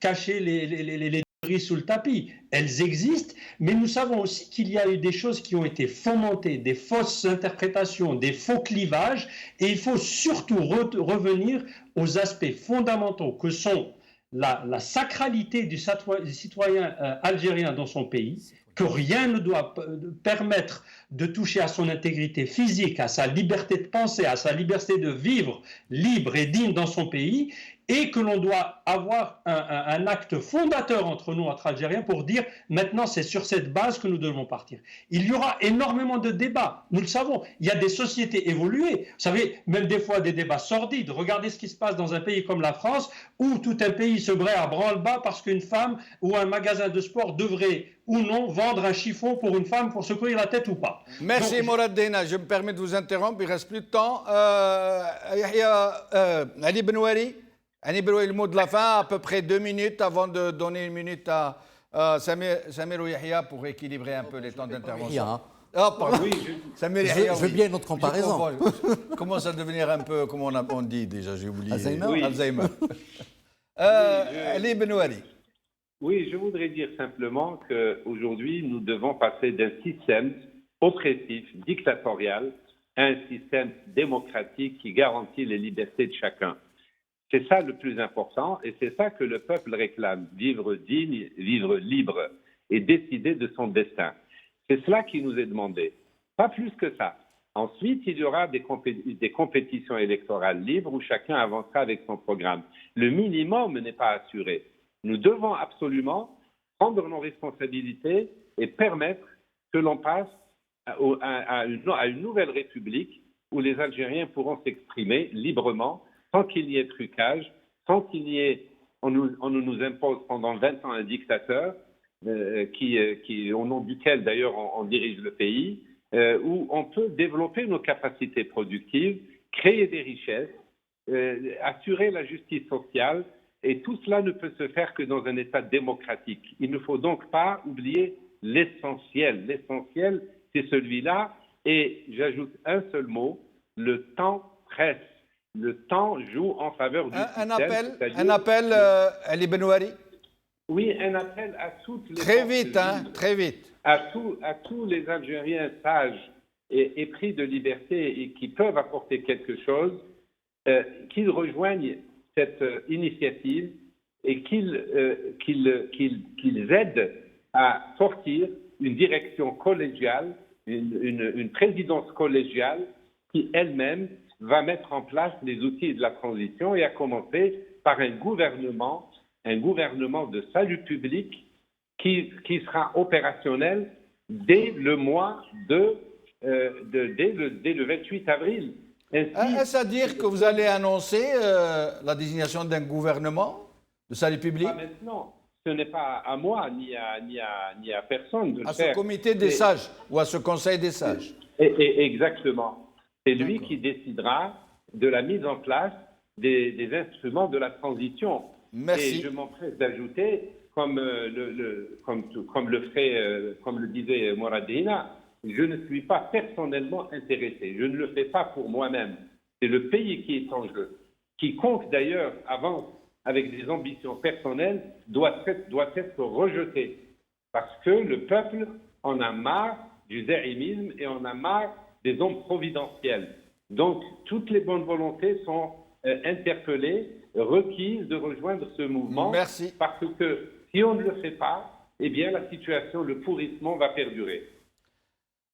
cacher les théories sous le tapis. Elles existent, mais nous savons aussi qu'il y a eu des choses qui ont été fomentées, des fausses interprétations, des faux clivages, et il faut surtout revenir aux aspects fondamentaux que sont la sacralité du citoyen algérien dans son pays, que rien ne doit permettre de toucher à son intégrité physique, à sa liberté de penser, à sa liberté de vivre libre et digne dans son pays, et que l'on doit avoir un acte fondateur entre nous, entre Algériens, pour dire maintenant c'est sur cette base que nous devons partir. Il y aura énormément de débats, nous le savons. Il y a des sociétés évoluées, vous savez, même des fois des débats sordides. Regardez ce qui se passe dans un pays comme la France, où tout un pays se braie à branle-bas parce qu'une femme ou un magasin de sport devrait ou non vendre un chiffon pour une femme pour se couvrir la tête ou pas. Merci Morad Dena, je me permets de vous interrompre, il ne reste plus de temps. Ali Benouari, le mot de la fin, à peu près 2 minutes avant de donner 1 minute à Samir Yahia pour équilibrer un peu les temps d'intervention. Ah, pardon. Oui, je veux bien notre comparaison. Commence à devenir un peu, comment on dit déjà, j'ai oublié. Alzheimer. Oui. Alzheimer. Ali Benouari. Oui, je voudrais dire simplement qu'aujourd'hui, nous devons passer d'un système oppressif, dictatorial, à un système démocratique qui garantit les libertés de chacun. C'est ça le plus important et c'est ça que le peuple réclame, vivre digne, vivre libre et décider de son destin. C'est cela qui nous est demandé, pas plus que ça. Ensuite, il y aura des compétitions électorales libres où chacun avancera avec son programme. Le minimum n'est pas assuré. Nous devons absolument prendre nos responsabilités et permettre que l'on passe à une nouvelle république où les Algériens pourront s'exprimer librement sans qu'il y ait trucage, sans qu'il y ait, on nous impose pendant 20 ans un dictateur au nom duquel d'ailleurs on dirige le pays, où on peut développer nos capacités productives, créer des richesses, assurer la justice sociale, et tout cela ne peut se faire que dans un État démocratique. Il ne faut donc pas oublier l'essentiel. L'essentiel, c'est celui-là, et j'ajoute un seul mot, le temps presse. Le temps joue en faveur du système. Un appel, Ali Benouari. Oui, un appel à toutes les... Très vite, très vite. À tous les Algériens sages et pris de liberté et qui peuvent apporter quelque chose, qu'ils rejoignent cette initiative et qu'ils aident à sortir une direction collégiale, une présidence collégiale qui elle-même va mettre en place les outils de la transition et à commencer par un gouvernement de salut public qui sera opérationnel dès le mois dès le 28 avril. Est-ce à dire que vous allez annoncer la désignation d'un gouvernement de salut public? Pas maintenant. Ce n'est pas à moi ni à personne de le faire. À ce comité des sages ou à ce conseil des sages. Exactement. C'est lui qui décidera de la mise en place des instruments de la transition. Merci. Et je m'empresse d'ajouter, comme le disait Morad Dena, je ne suis pas personnellement intéressé. Je ne le fais pas pour moi-même. C'est le pays qui est en jeu. quiconque d'ailleurs avance avec des ambitions personnelles doit être rejeté. Parce que le peuple en a marre du zaïmisme et en a marre des hommes providentiels. Donc, toutes les bonnes volontés sont interpellées, requises de rejoindre ce mouvement. Merci. Parce que si on ne le fait pas, eh bien la situation, le pourrissement va perdurer.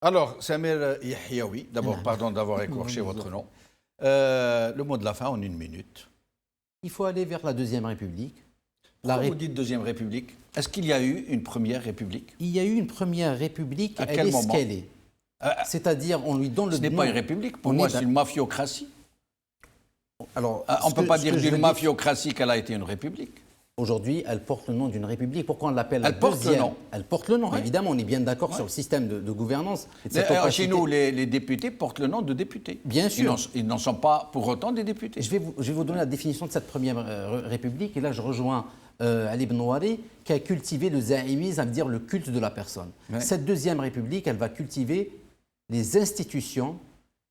Alors, Samir Yahyaoui, d'abord, pardon d'avoir écorché votre nom. Le mot de la fin en 1 minute. Il faut aller vers la Deuxième République. Pourquoi vous dites Deuxième République? Est-ce qu'il y a eu une Première République? Il y a eu une Première République, à elle quel est moment? ce qu'elle est. C'est-à-dire, on lui donne le... Ce n'est pas une république, pour moi c'est une mafiocratie. Alors, on ne peut pas dire d'une mafiocratie qu'elle a été une république. Aujourd'hui, elle porte le nom d'une république. Pourquoi on l'appelle la deuxième? Elle porte le nom. Elle porte le nom, oui. Évidemment, on est bien d'accord sur le système de gouvernance. Chez nous, les députés portent le nom de députés. Bien sûr. Ils n'en sont pas pour autant des députés. Je vais vous donner la définition de cette première république. Et là, je rejoins Ali ibn Nouari, qui a cultivé le zaïmisme, ça veut dire le culte de la personne. Ouais. Cette deuxième république, elle va cultiver les institutions,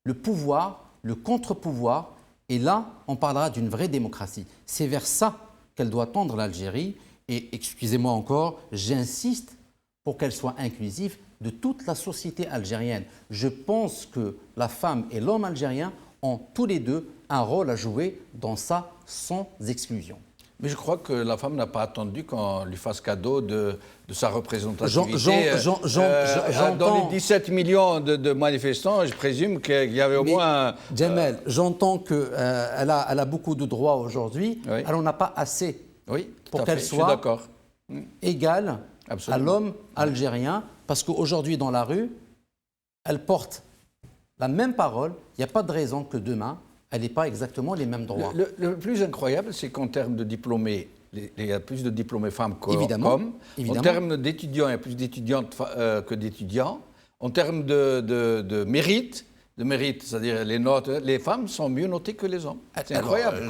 le pouvoir, le contre-pouvoir. Et là, on parlera d'une vraie démocratie. C'est vers ça qu'elle doit tendre l'Algérie. Et excusez-moi encore, j'insiste pour qu'elle soit inclusive de toute la société algérienne. Je pense que la femme et l'homme algérien ont tous les deux un rôle à jouer dans ça sans exclusion. Mais je crois que la femme n'a pas attendu qu'on lui fasse cadeau de sa représentativité. Dans les 17 millions de manifestants, je présume qu'il y avait au moins... Jamel, j'entends qu'elle a beaucoup de droits aujourd'hui. Oui. Elle n'en a pas assez pour qu'elle soit égale à l'homme algérien. Parce qu'aujourd'hui, dans la rue, elle porte la même parole. Il n'y a pas de raison que demain, elle n'ait pas exactement les mêmes droits. Le plus incroyable, c'est qu'en termes de diplômés, il y a plus de diplômés femmes qu'hommes. Évidemment. En termes d'étudiants, il y a plus d'étudiantes que d'étudiants. En termes de mérite, c'est-à-dire les notes, les femmes sont mieux notées que les hommes. C'est incroyable.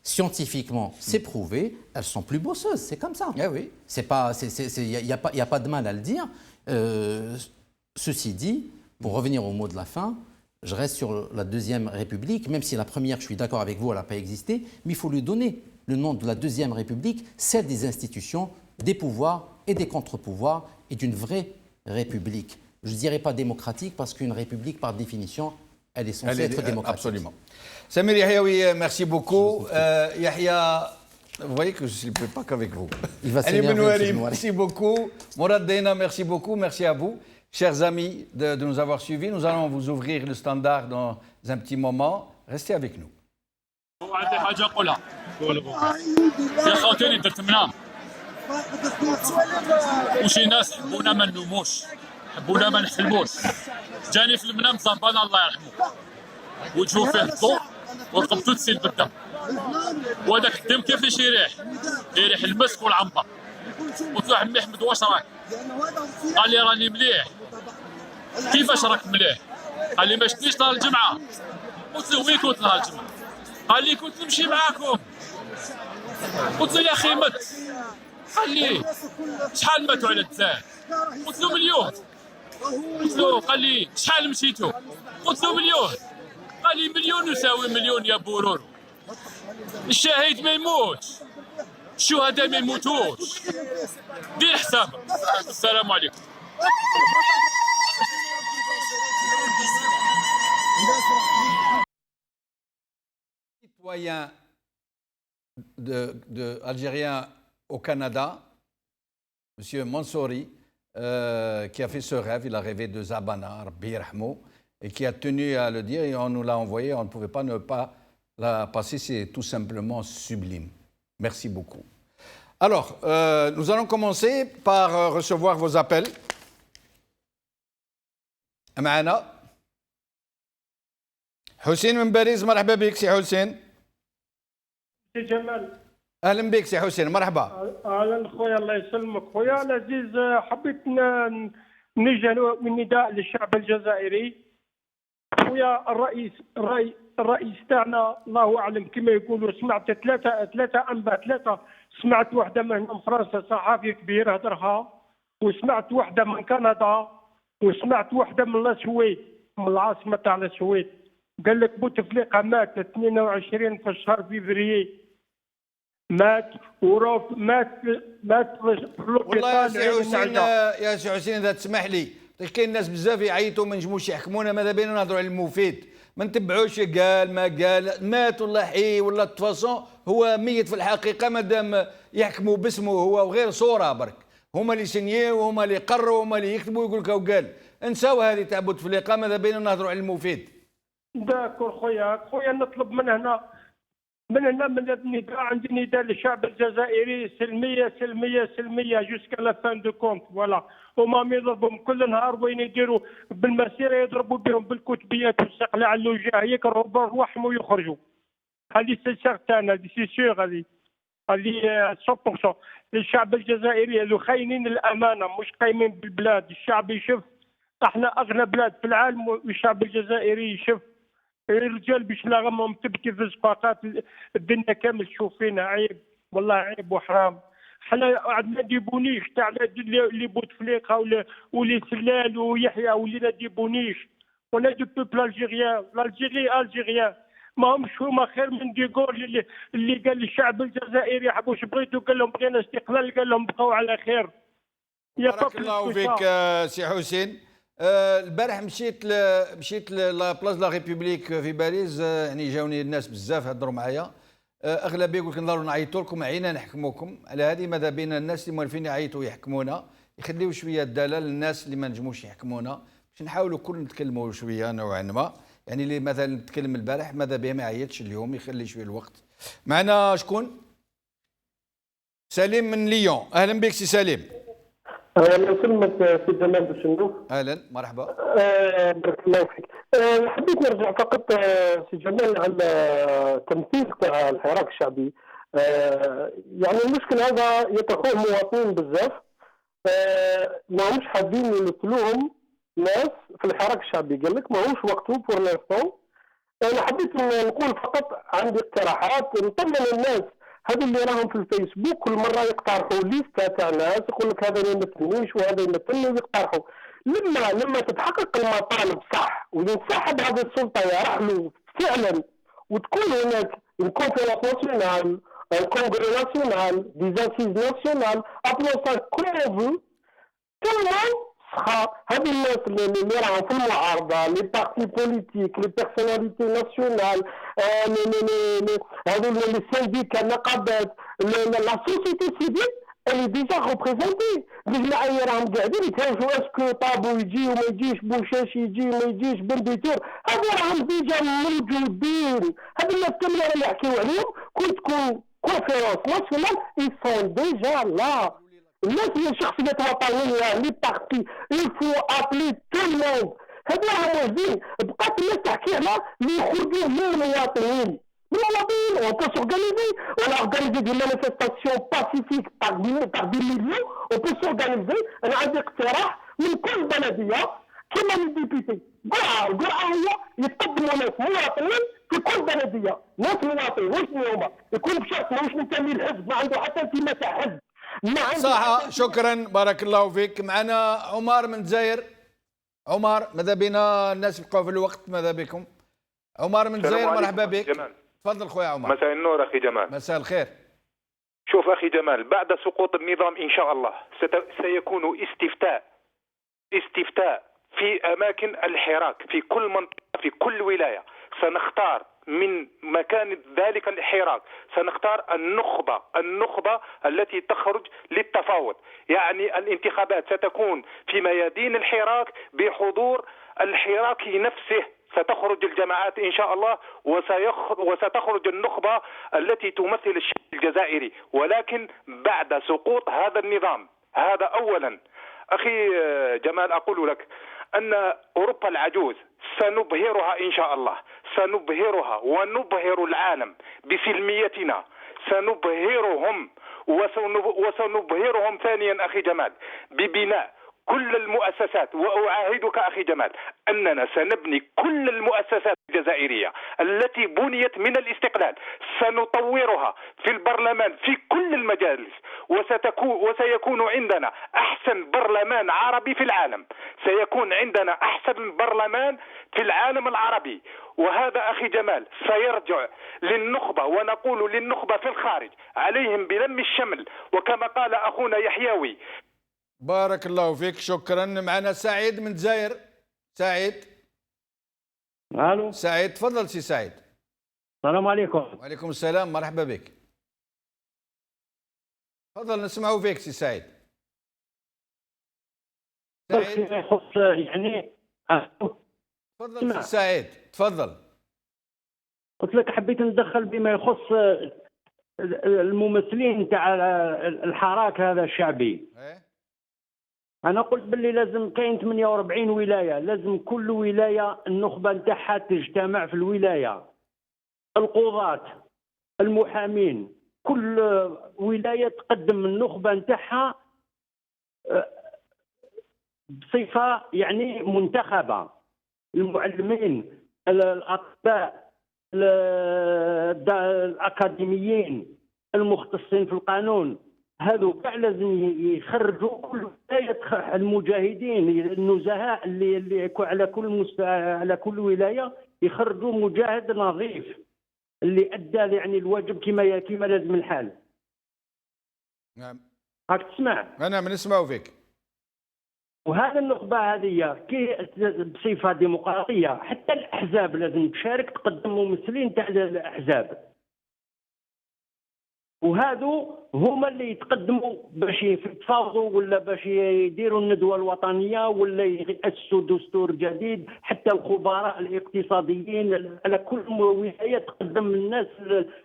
Scientifiquement, c'est prouvé, elles sont plus bosseuses, c'est comme ça. Eh oui. Il n'y a pas de mal à le dire. Ceci dit, pour revenir au mot de la fin, je reste sur la Deuxième République, même si la première, je suis d'accord avec vous, elle n'a pas existé, mais il faut lui donner le nom de la Deuxième République, celle des institutions, des pouvoirs et des contre-pouvoirs, et d'une vraie République. Je ne dirais pas démocratique, parce qu'une République, par définition, elle est censée être démocratique. Absolument. Samir Yahyaoui, merci beaucoup. Yahya, vous voyez que je ne suis pas qu'avec vous. Il va Ali ibn Nouari, merci beaucoup. Mourad Dena, merci beaucoup. Merci à vous. Chers amis, de nous avoir suivis. Nous allons vous ouvrir le standard dans un petit moment. Restez avec nous. عندي حاجه اقولها يا خوتيني درت منام وشي ناس حبونا ما ننوموش حبونا ما نحلموش جاني في المنام زنبان الله يرحمه وجهه فيه الضوء ورقبته تسيل بالدم وهذاك الدم كيفاش يريح يريح المسك والعنبر قلت له عمي احمد واش راك قال لي راني مليح كيفاش راك مليح قال لي ما شتنيش نهار الجمعه قلت له وين كنت نهار الجمعه قال لي كنت نمشي معاكم قلت له يا اخي مت قال لي شحال ماتوا على الجزائر قلت له مليون قلت له قال لي شحال مشيتوا قلت له مليون قال لي مليون يساوي مليون يا بورورو الشهيد ما يموتش الشهداء ما يموتوش دير حسابك السلام عليكم Citoyen algérien au Canada, M. Mansouri, qui a fait ce rêve, il a rêvé de Zabana, Rabbi Rahmo, et qui a tenu à le dire, et on nous l'a envoyé, on ne pouvait pas ne pas la passer, c'est tout simplement sublime. Merci beaucoup. Alors, nous allons commencer par recevoir vos appels. معنا حسين من باريس، مرحبا بك سي حسين. سي جمال اهلا بك سي حسين، مرحبا. اهلا خويا، الله يسلمك خويا العزيز. حبيت نوجه من نداء للشعب الجزائري. خويا الرئيس تاعنا الله اعلم كما يقولوا، سمعت ثلاثه انباء، سمعت واحده من فرنسا صحافي كبير هضرها، وسمعت واحده من كندا، وسمعت واحده من السويد، من العاصمه تاع السويد. قال لك بوتفليقه مات 22 في شهر فيفري، مات مات في والله يا لوبيتال سي عين حسين، النعجه. يا سي حسين اذا تسمح لي، كاين ناس بزاف يعيطوا ما نجموش يحكمونا، ماذا بينا نهضروا على المفيد، ما نتبعوش قال ما قال، مات ولا حي ولا تفاصون، هو ميت في الحقيقه مادام يحكموا باسمه هو وغير صوره برك، هما اللي سنيوا وهما اللي قروا وهما اللي يكتبوا يقول لك قال، انساو هذه تاع بوتفليقه، ماذا بينا نهضروا على المفيد. داكور خويا نطلب من هنا من النداء، عندي نداء للشعب الجزائري، سلميه سلميه سلميه جوسكا لا فان دو كونت. فوالا هما يضربهم كل نهار وين يديروا بالمسيره، يضربوا بهم بالكتبيات والسقلاع اللوجاه، يكرهوا بارواحهم ويخرجوا. هذه سي سيغتان، هذه سي سيغ، هذه 100%. الشعب الجزائري هذو خاينين الامانه، مش قايمين بالبلاد. الشعب يشوف احنا اغنى بلاد في العالم، والشعب الجزائري يشوف الرجال باش لاغمهم تبكي في الزقاقات، الدنيا كامل تشوف فينا. عيب والله، عيب وحرام. حنا عندنا دي بونيش تاع اللي بوتفليقه ولي سلال ويحيى ولينا دي بونيش، ولا دو بوبل الجيريان، الجيريان ما همش هما خير من ديغول اللي قال للشعب الجزائري حبوش بغيتوا، قال لهم بغينا استقلال، قال لهم بقوا على خير. بارك الله فيك سي حسين. البارح مشيت لابلاص لا ريبوبليك في باريس، يعني جاوني الناس بزاف هضروا معايا، اغلبيه يقول لك نضلوا نعيطوا لكم عينا نحكموكم. على هذه ماذا بينا الناس اللي موالفين يعيطوا يحكمونا يخليوا شويه الدلال للناس اللي ما نجموش يحكمونا، باش نحاولوا كل نتكلموا شويه نوعا ما. يعني اللي مثلا نتكلم البارح ماذا به ما يعيطش اليوم، يخلي شويه الوقت. معنا شكون؟ سليم من ليون. اهلا بك سي سليم. اهلا وسهلا سي جمال بوشنوف. اهلا مرحبا. بارك الله فيك. حبيت نرجع فقط سي جمال على تمثيل تاع الحراك الشعبي. يعني المشكل هذا يطرحوه مواطنين بزاف، ماهمش حابين يمثلوهم ناس في الحراك الشعبي. قال لك ماهوش وقته بور لانستون. انا حبيت نقول فقط عندي اقتراحات نطمن الناس هذا اللي راهم في الفيسبوك كل مره يقترحوا ليستا تاع ناس، يقول لك هذا ما يمثلنيش وهذا يمثلني ويقترحوا. لما تتحقق المطالب صح وينسحب هذه السلطه يروح له فعلا، وتكون هناك الكونفيرونس ناسيونال، الكونغري ناسيونال، ديزاسيز ناسيونال، ابلون سا كومون فو، هذه الناس اللي راهم في المعارضه، لي بارتي بوليتيك، لي بيرسوناليتي ناسيونال، هذو لي سينديكا، النقابات، لا سوسيتي سيفيل اللي ديجا ريبريزونتي. الجماعه راهم قاعدين يتهاوشوا اسكو طابو يجي وما يجيش، بوشاش يجي وما يجيش، بن بيتور، هذو راهم ديجا موجودين. هذه الناس كامل راهم يحكيو عليهم. كون تكون كونفيرونس ناسيونال يسون ديجا لا. الناس هي الشخصيات الوطنيه، لي بارتي، يفو ابلي تو الموند. هذو راهم واجدين. بقات الناس تحكي على اللي يخرجوا من المواطنين. On peut s'organiser. On a organisé des manifestations pacifiques par des millions. On peut s'organiser. أنا عندي اقتراح من كل بلدية كما الديبيتي. قرعة هي يتقدموا ناس مواطنين في كل بلدية، ناس مواطنين واش هما يكون بشرط ماهوش منتمي للحزب، ما عنده حتى انتماء تاع حزب. صح، شكرا بارك الله فيك. معنا عمر من الجزائر. عمر ماذا بينا الناس يبقاو في الوقت، ماذا بكم؟ عمر من الجزائر مرحبا بك. جمال. تفضل خويا عمر. مساء النور اخي جمال. مساء الخير. شوف اخي جمال، بعد سقوط النظام ان شاء الله سيكون استفتاء في اماكن الحراك في كل منطقه في كل ولايه. سنختار من مكان ذلك الحراك، سنختار النخبه التي تخرج للتفاوض. يعني الانتخابات ستكون في ميادين الحراك بحضور الحراكي نفسه. ستخرج الجماعات إن شاء الله وستخرج النخبة التي تمثل الشعب الجزائري، ولكن بعد سقوط هذا النظام. هذا أولا. أخي جمال، أقول لك أن أوروبا العجوز سنبهرها إن شاء الله، سنبهرها ونبهر العالم بسلميتنا، سنبهرهم وسنبهرهم ثانيا أخي جمال ببناء كل المؤسسات، وأعاهدك أخي جمال أننا سنبني كل المؤسسات الجزائرية التي بنيت من الاستقلال، سنطورها في البرلمان في كل المجالس، وسيكون عندنا أحسن برلمان عربي في العالم، سيكون عندنا أحسن برلمان في العالم العربي. وهذا أخي جمال سيرجع للنخبة، ونقول للنخبة في الخارج عليهم بلم الشمل، وكما قال أخونا يحيوي. بارك الله فيك، شكرا. معنا سعيد من الجزائر. سعيد. الو. سعيد تفضل سي سعيد. السلام عليكم. وعليكم السلام، مرحبا بك. تفضل نسمعوا فيك سي سعيد. سعيد يخص يعني تفضل سي سعيد تفضل. قلت لك حبيت ندخل بما يخص الممثلين تاع الحراك هذا الشعبي. انا قلت باللي لازم كاين 48 ولايه، لازم كل ولايه النخبه نتاعها تجتمع في الولايه، القضاة، المحامين، كل ولايه تقدم النخبه نتاعها بصفه يعني منتخبه، المعلمين، الاطباء، الاكاديميين، المختصين في القانون، هذو كاع لازم يخرجوا كل ولايه، المجاهدين، النزهاء اللي على كل ولايه يخرجوا مجاهد نظيف اللي ادى يعني الواجب كما لازم الحال. نعم. راك تسمع؟ انا نسمعوا فيك. وهذا النخبه هذه كي بصفه ديمقراطيه، حتى الاحزاب لازم تشارك، تقدم ممثلين تاع الاحزاب، وهذو هما اللي يتقدموا باش يتفاوضوا ولا باش يديروا الندوه الوطنيه ولا يأسسوا دستور جديد. حتى الخبراء الاقتصاديين على كل ولايه تقدم الناس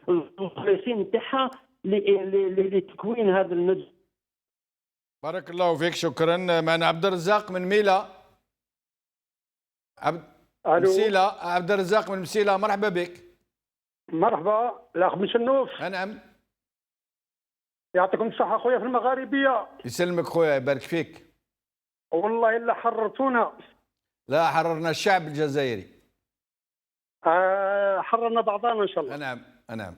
المخلصين تاعها لتكوين هذا الندوه. بارك الله فيك، شكرا. معنا عبد الرزاق من ميلا. مسيلة. عبد الرزاق من مسيلة، مرحبا بك. مرحبا الاخ مشنوف. نعم. يعطيكم الصحة خويا في المغاربية. يسلمك خويا، يبارك فيك. والله إلا حررتونا. لا، حررنا الشعب الجزائري. حررنا بعضنا إن شاء الله. نعم نعم.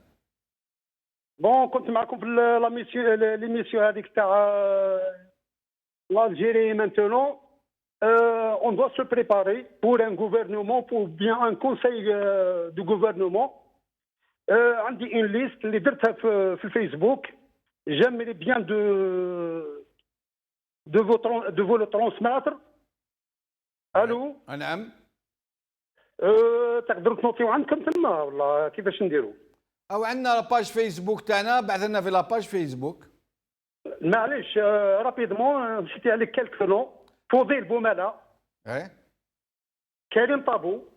بون كنت معكم في ليميسيون هذيك تاع l'Algérie maintenant. On doit se préparer pour un gouvernement, pour bien un conseil du gouvernement. عندي une liste اللي درتها في الفيسبوك. J'aimerais bien de vous le transmettre. الو. نعم. تقدروا تنوطيو عندكم تما ولا كيفاش نديروا؟ او عندنا لاباج فيسبوك تاعنا، بعث لنا في لاباج فيسبوك. معليش رابيدمون نسيتي عليك كالك نو. فضيل بوماله. كريم طابو.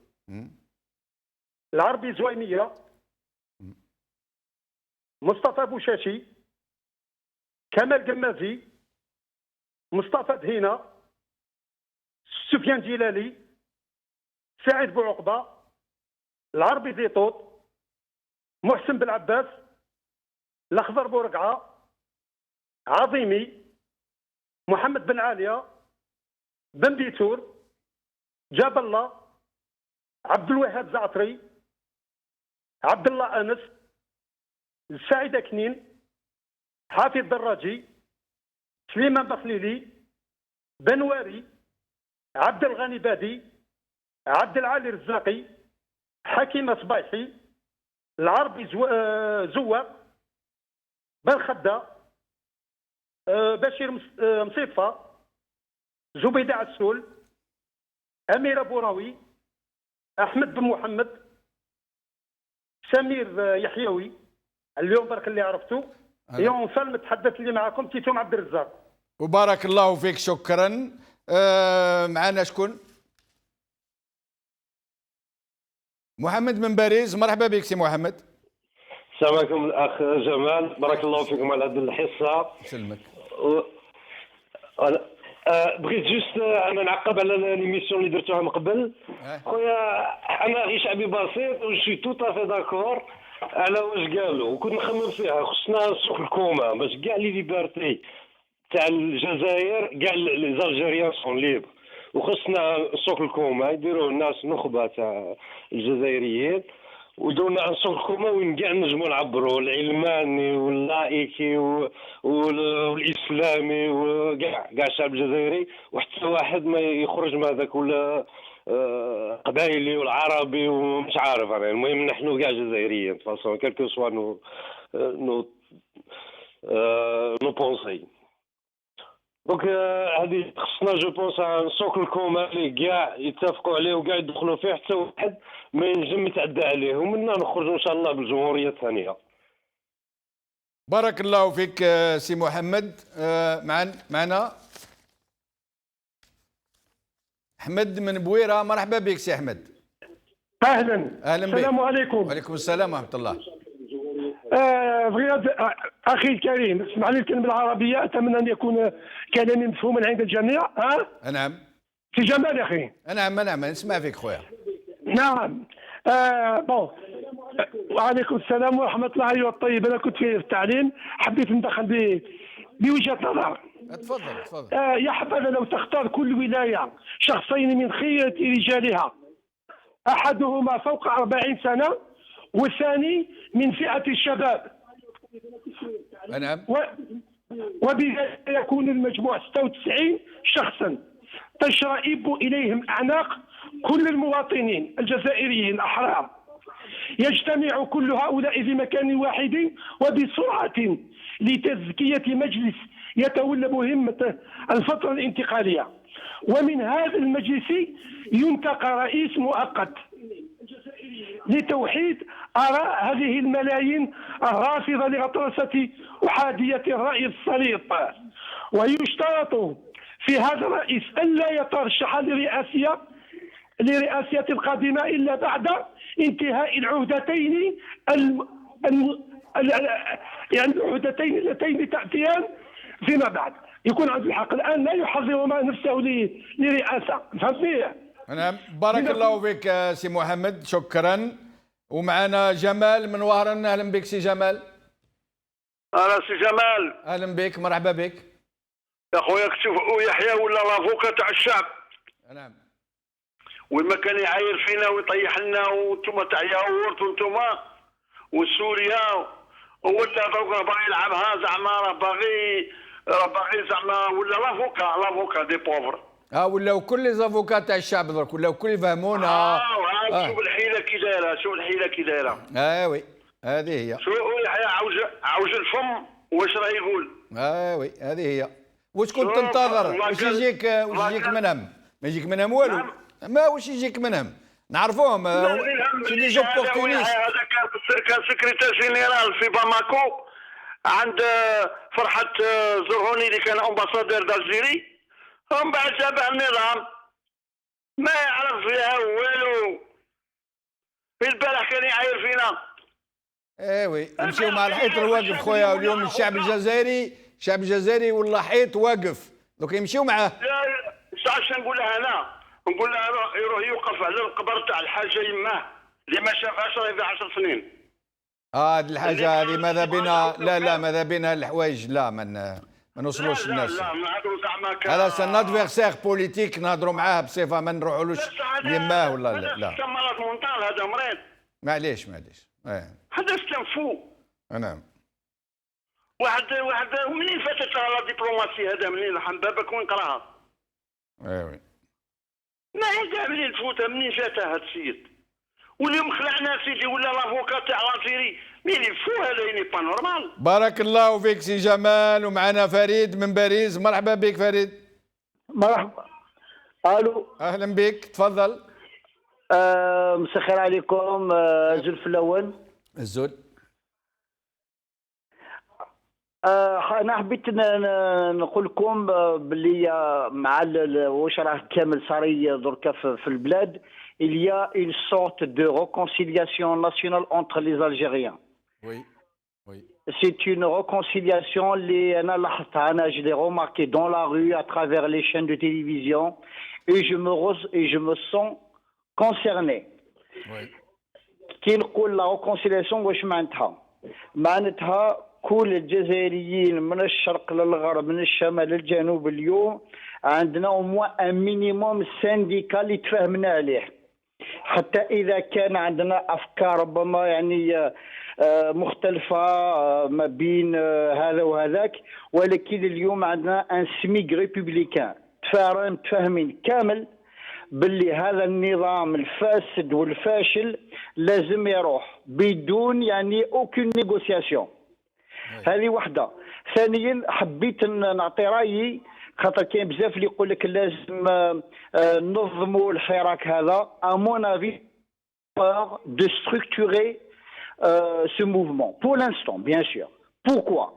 العربي زوينيه. مصطفى بوشاشي. كمال قمازي. مصطفى دهينة. سفيان جلالي. سعيد بوعقبة. العربي زيطوط. محسن بالعباس. الأخضر بورقعة. عظيمي. محمد بن عالية. بن بيتور. جاب الله. عبد الوهاب زعتري. عبد الله أنس. سعيد كنين. حافظ دراجي. سليمان بخليلي. بنواري. عبد الغني بادي. عبد العالي الرزاقي. حكيم صبايحي. العربي زوار. بن خدا. بشير مصيفة. زبيدة عسول. أميرة بوراوي. أحمد بن محمد. سمير يحيوي. اليوم برك اللي عرفتو. يوم فيلم تحدث اللي معكم تيتوم عبد الرزاق. وبارك الله فيك، شكرا. معنا شكون؟ محمد من باريس، مرحبا بك سي محمد. السلام عليكم الاخ جمال، بارك الله فيكم على هذه الحصه. يسلمك. بغيت جوست انا نعقب على ليميسيون اللي درتوها من قبل. خويا انا غير شعبي بسيط و شي تو طافي داكور على واش قالوا، وكنت نخمم فيها. خصنا سوق الكوما باش كاع لي ليبرتي تاع الجزائر كاع لي زالجيريان سون ليبر، وخصنا سوق الكوما يديروا الناس نخبه تاع الجزائريين، ودونا سوق الكوما وين كاع نجموا نعبروا العلماني واللائكي والاسلامي وكاع الشعب الجزائري، وحتى واحد ما يخرج من هذاك ولا قبايلي والعربي ومش عارف انا. المهم نحن كاع جزائريين فاصون كالكو سوا نو بونسي. دونك هذه خصنا جو بونس سوق الكوما اللي كاع يتفقوا عليه وكاع يدخلوا فيه، حتى واحد ما ينجم يتعدى عليه، ومنا نخرجوا ان شاء الله بالجمهوريه الثانيه. بارك الله فيك سي محمد. معنا احمد من بويره. مرحبا بك سي احمد. اهلا بك. السلام عليكم. وعليكم السلام ورحمه الله. بغيت اخي الكريم اسمع لي الكلمه العربيه، اتمنى ان يكون كلامي مفهوما عند الجميع. نعم سي جمال اخي. نعم نسمع فيك خويا. نعم. بون. وعليكم السلام ورحمه الله. ايها الطيب، انا كنت في التعليم، حبيت ندخل بوجهه نظر. تفضل. يا حبذا لو تختار كل ولايه شخصين من خيره رجالها، احدهما فوق 40 سنه والثاني من فئه الشباب. نعم. وبذلك يكون المجموع 96 شخصا تشرئب اليهم اعناق كل المواطنين الجزائريين الاحرار. يجتمع كل هؤلاء في مكان واحد وبسرعه لتزكيه مجلس يتولى مهمه الفتره الانتقاليه، ومن هذا المجلس ينتقى رئيس مؤقت لتوحيد آراء هذه الملايين الرافضة لغطرسة أحادية الرأي السليط. ويشترط في هذا الرئيس ألا يترشح لرئاسة القادمة إلا بعد انتهاء العهدتين يعني العهدتين اللتين تأتيان فيما بعد. يكون عنده الحق الآن، لا يحضر نفسه لرئاسة. فهمتني؟ نعم. بارك الله فيك سي محمد، شكرا. ومعنا جمال من وهران. اهلا بك سي جمال. اهلا سي جمال. اهلا بك، مرحبا بك يا خويا. تشوف يحيى ولا لافوكا تاع الشعب. نعم. وين ما كان يعاير فينا ويطيح لنا وانتم تعياورتوا انتم وسوريا، ولا دوكا باغي يلعبها زعما راه باغي زعما ولا لافوكا دي بوفر. ولاو كل لي زافوكا تاع الشعب درك، ولاو كل يفهمونا. شوف الحيله كي دايره. وي هذه هي. شوف يحيى عوج الفم واش راه يقول. وي هذه هي. واش كنت تنتظر؟ واش يجيك منهم؟ ما يجيك منهم والو. ما واش يجيك منهم؟ نعرفوهم سي لي زوبورتونيست. هذا كان سكرتير جينيرال في باماكو عند فرحه زرهوني اللي كان امباسادور دالجيري، ومن بعد جابه النظام ما يعرف فيها والو. في البارح كان يعاير فينا. وي نمشيو مع الحيط الواقف خويا. واليوم الشعب الجزائري ولا حيط واقف، دوك يمشيو معاه. علاش نقول لها انا؟ نقول لها يروح يوقف على القبر تاع الحاجه يماه اللي ما شافهاش راه في 10 سنين. هذه الحاجه هذه ماذا بنا؟ لا ماذا بنا الحوايج لا ما نوصلوش الناس. لا نهضروا زعما هذا سن ادفيرسير بوليتيك نهضروا معاه بصفه ما نروحولوش يماه ولا لا. هذا مرض مونطال، هذا مريض. معليش. هذا استنفو. نعم. واحد منين فاتت لا دبلوماسي؟ هذا منين حنبابك وين قراها؟ وي ما هي منين تفوتها؟ منين جاتها هذا السيد؟ واليوم خلعنا سيدي ولا لافوكا تاع لافيري. مين يفو هذا؟ يني با نورمال. بارك الله فيك سي جمال. ومعنا فريد من باريس. مرحبا بك فريد. مرحبا. الو. اهلا بك، تفضل. مساء الخير عليكم. زلف الاول. الزول. انا حبيت نقول لكم باللي مع واش راه كامل صاري دركا في البلاد. Il y a une sorte de réconciliation nationale entre les Algériens. Oui. C'est une réconciliation, je l'ai remarqué dans la rue, à travers les chaînes de télévision, et je me sens concerné. Oui. كي نقول لا réconciliation واش معناتها كل الجزائريين من الشرق للغرب من الشمال للجنوب اليوم عندنا أو مينيموم سانديكا اللي تفاهمنا عليه. حتى إذا كان عندنا أفكار ربما يعني مختلفة ما بين هذا وهذاك، ولكن اليوم عندنا ان سميك ريبوبليكان متفاهمين كامل باللي هذا النظام الفاسد والفاشل لازم يروح بدون يعني اوكين نيغوسياسيون. هذه وحده. ثانيا حبيت نعطي رايي، خاطر كاين بزاف اللي يقول لك لازم ننظموا الحراك هذا. امون افي de structurer ce mouvement pour l'instant bien sûr. Pourquoi?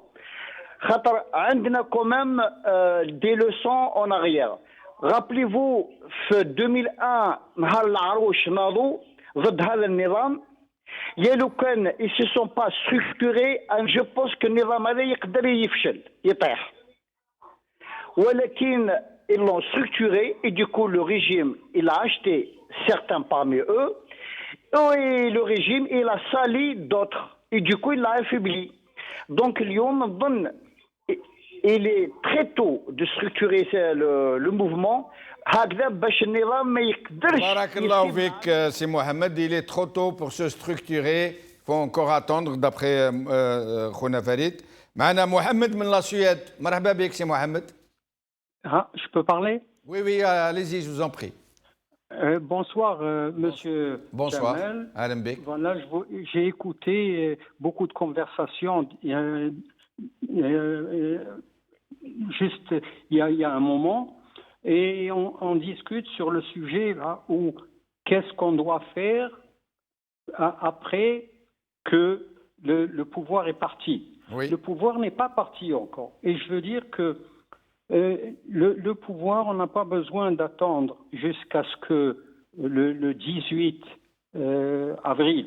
خاطر عندنا quand même des leçons en arrière. Rappelez-vous في 2001 نهار العروش ناضوا ضد هذا النظام، يا لو كان ils se sont pas structurés je pense que النظام هذا يقدر يفشل يطيح، ولكن ils l'ont structuré et du coup le régime il a acheté certains parmi eux et le régime il a sali d'autres et du coup il l'a affaibli. Donc اليوم نظن il est très tôt de structurer le mouvement هكذا باش النظام ما يقدرش. بارك الله فيك سي محمد. Il est trop tôt pour se structurer. Il faut encore attendre d'après خونا فريد. معنا محمد من لا سويد. مرحبا بك سي محمد. Je peux parler? Oui, oui, allez-y, je vous en prie. Bonsoir, monsieur. Bonsoir. Jamel. Alain Bek. Voilà, j'ai écouté beaucoup de conversations. Juste il y a un moment, et on discute sur le sujet là où qu'est-ce qu'on doit faire après que le pouvoir est parti. Oui. Le pouvoir n'est pas parti encore, et je veux dire que le pouvoir, on n'a pas besoin d'attendre jusqu'à ce que le 18 avril,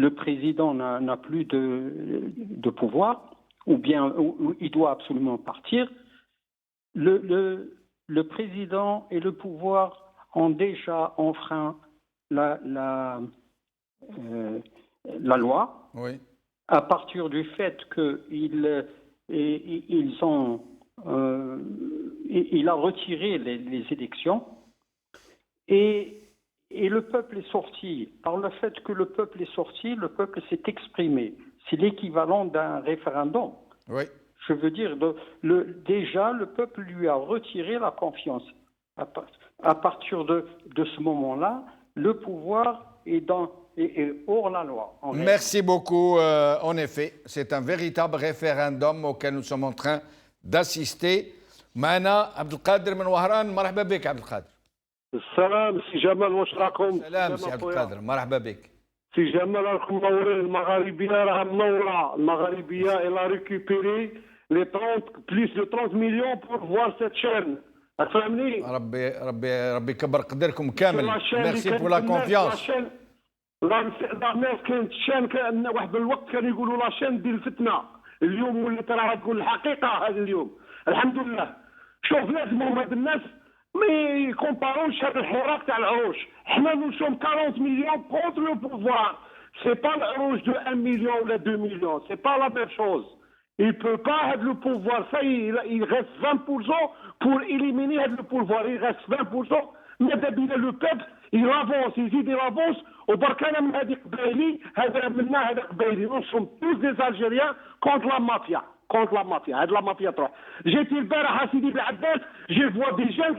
le président n'a plus de pouvoir, ou bien il doit absolument partir. Le président et le pouvoir ont déjà enfreint la loi, oui, à partir du fait qu'ils ont il a retiré les élections et le peuple est sorti. Par le fait que le peuple est sorti, le peuple s'est exprimé. C'est l'équivalent d'un référendum. Oui. Je veux dire, déjà, le peuple lui a retiré la confiance. À partir de ce moment-là, le pouvoir est hors la loi. Merci beaucoup. En effet, c'est un véritable référendum auquel nous sommes en train d'assister. معنا عبد القادر من وهران. مرحبا بك عبد القادر. السلام سي جمال، واش راكم؟ سلام سي عبد القادر، مرحبا بك. سي جمال راكم منورين. المغاربيه راها منوره. المغاربيه الى ريكوبيري لي 30 بليس دو 30 مليون بور فوار سيت شين. فهمني؟ ربي يكبر قدركم كامل. ميرسي بور لا كونفيونس. لا الناس كانت الشان كان واحد الوقت كانوا يقولوا لا شان ديال الفتنه، اليوم ولات راها تقول الحقيقه. هذا اليوم الحمد لله. شوف لازمهم هاد الناس ما يكومباروش هذا الحراك تاع العروش. حنا نوصلوا 40 مليون كونتر لو بوفوار. سي با العروش دو 1 مليون ولا 2 مليون، سي با لا ميم شوز. Il peut pas هاد لو بوفوار. Ça il reste 20% pour éliminer هاد لو بوفوار. Il reste 20%. ماذا بينا لو بيبل il avance, يزيد il avance. وبرك انا من هذه قبايلي، هذا منا هذا قبايلي. Nous sommes tous des Algériens contre la mafia. Contre la mafia. هاد لا مافيا تروح. J'étais البارح à Sidi Bel je vois des gens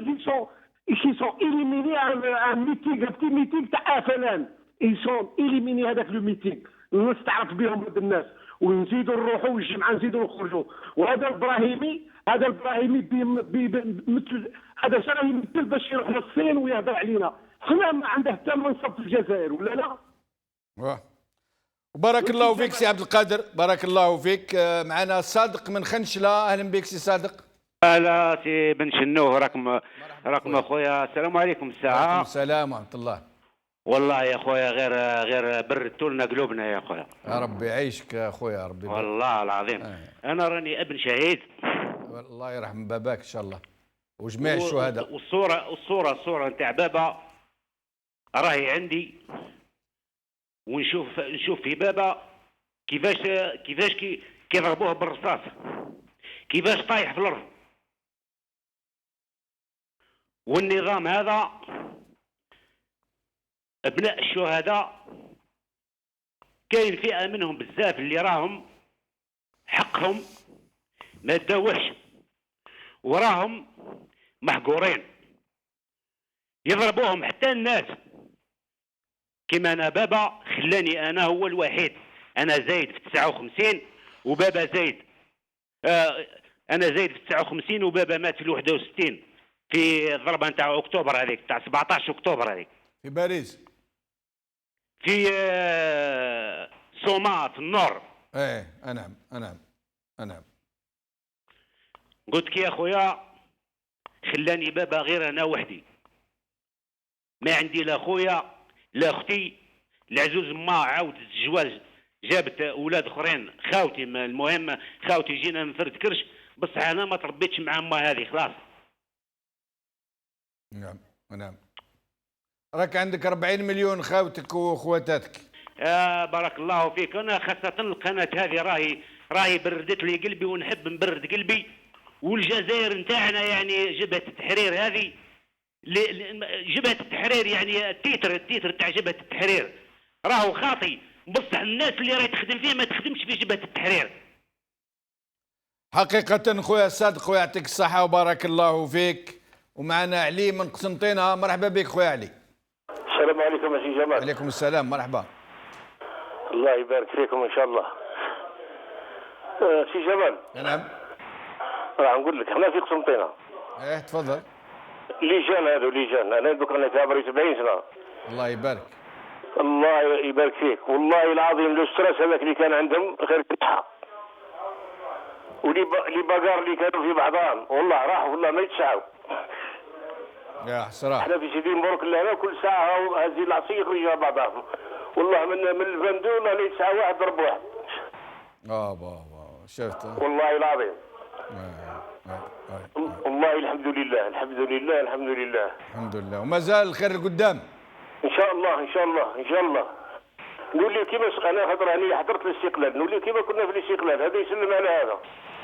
qui sont éliminés à un meeting, un petit meeting تاع FLN. Ils sont éliminés هذاك لو ميتينغ. نستعرف بهم هاد الناس ونزيدوا نروحوا والجمعه نزيدوا نخرجوا. وهذا الابراهيمي مثل هذا شنو يمثل باش يروح للصين ويهضر علينا. حنا ما عنده حتى منصب في الجزائر ولا لا؟ بارك الله فيك سي عبد القادر. بارك الله فيك. معنا صادق من خنشله. اهلا بك سي صادق. هلا سي بن شنوه. راكم اخويا. السلام عليكم. الساعه. وعليكم السلام ورحمه الله. والله يا اخويا غير بردتوا لنا قلوبنا يا اخويا. يا ربي يعيشك يا اخويا. ربي والله العظيم. انا راني ابن شهيد. الله يرحم باباك ان شاء الله وجميع الشهداء. والصوره نتاع بابا راهي عندي، ونشوف في بابا كيفاش كيضربوه بالرصاص كيفاش طايح في الارض. والنظام هذا ابناء الشهداء كاين فئه منهم بزاف اللي راهم حقهم ما داوش وراهم محقورين، يضربوهم حتى الناس. كما انا بابا خلاني انا هو الوحيد، انا زايد في 59 وبابا زايد انا زايد في 59 وبابا مات في 61 في الضربه نتاع اكتوبر هذيك تاع 17 اكتوبر هذيك في باريس، في سوما في النور. ايه انام. قلت لك يا خويا خلاني بابا غير انا وحدي، ما عندي لا خويا لا اختي. العزوز ما عاودت الزواج جابت اولاد اخرين خاوتي، المهم خاوتي جينا من فرد كرش، بصح انا ما تربيتش مع امها هذه خلاص. نعم. راك عندك 40 مليون خاوتك واخواتاتك. بارك الله فيك. انا خاصه القناه هذه راهي بردت لي قلبي ونحب نبرد قلبي. والجزائر نتاعنا يعني جبهه التحرير هذه، جبهه التحرير يعني التيتر تاع جبهه التحرير راهو خاطي، بصح الناس اللي راهي تخدم فيه ما تخدمش في جبهه التحرير. حقيقة خويا صادق ويعطيك الصحة وبارك الله فيك. ومعنا علي من قسنطينة. مرحبا بك خويا علي. السلام عليكم سي جمال. عليكم السلام، مرحبا. الله يبارك فيكم ان شاء الله. سي جمال. نعم. راح نقول لك احنا في قسنطينة. ايه تفضل. لجان هذو لجان، انا دوك انا في عمري 70 سنة. الله يبارك. الله يبارك فيك، والله العظيم لو ستريس هذاك اللي كان عندهم غير صحة. ولي باقار اللي كانوا في بعضهم والله راحوا والله ما يتسعوا. يا حسرة. احنا في سيدي مبروك لهنا كل ساعة هذه العصير يخرجوا بعضهم. والله من الفندق ولا يتسعى واحد ضرب واحد. بابا شفت. والله العظيم. والله الحمد لله الحمد لله الحمد لله. الحمد لله. وما زال الخير القدام. ان شاء الله ان شاء الله ان شاء الله. نقول لي كيما انا خاطر راني حضرت الاستقلال، نقول لي كيما كنا في الاستقلال هذا يسلم على هذا.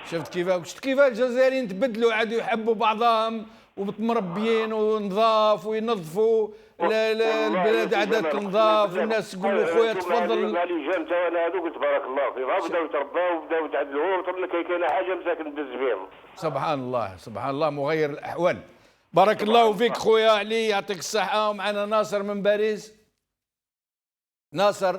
شفت كيف الجزائريين تبدلوا عادوا يحبوا بعضهم ومتمربيين ونظاف وينظفوا البلاد عادات نظاف والناس تقول له خويا تفضل. لجان تاعنا هذوك تبارك الله فيهم بداو يترباو وبداو يتعدلوا وطلع كاين حاجه مساكن ندز فيهم. سبحان الله سبحان الله مغير الاحوال. بارك الله فيك خويا علي يعطيك الصحه. ومعنا ناصر من باريس. ناصر.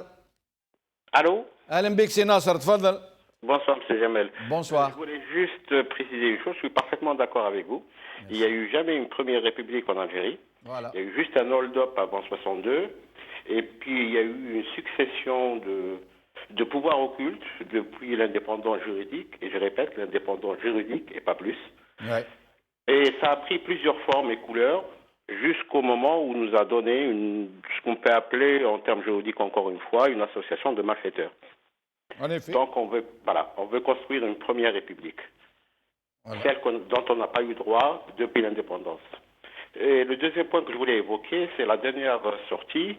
Allô. اهلا بك سي ناصر تفضل. Bonsoir, M. Jamel. Bonsoir. Je voulais juste préciser une chose, je suis parfaitement d'accord avec vous. Merci. Il n'y a eu jamais une première république en Algérie. Voilà. Il y a eu juste un hold-up avant 62. Et puis il y a eu une succession de pouvoirs occultes depuis l'indépendance juridique. Et je répète, l'indépendance juridique et pas plus. Ouais. Et ça a pris plusieurs formes et couleurs jusqu'au moment où nous a donné ce qu'on peut appeler, en termes juridiques encore une fois, une association de malfaiteurs. En effet. Donc on veut construire une première république, voilà. Celle dont on n'a pas eu droit depuis l'indépendance. Et le deuxième point que je voulais évoquer, c'est la dernière sortie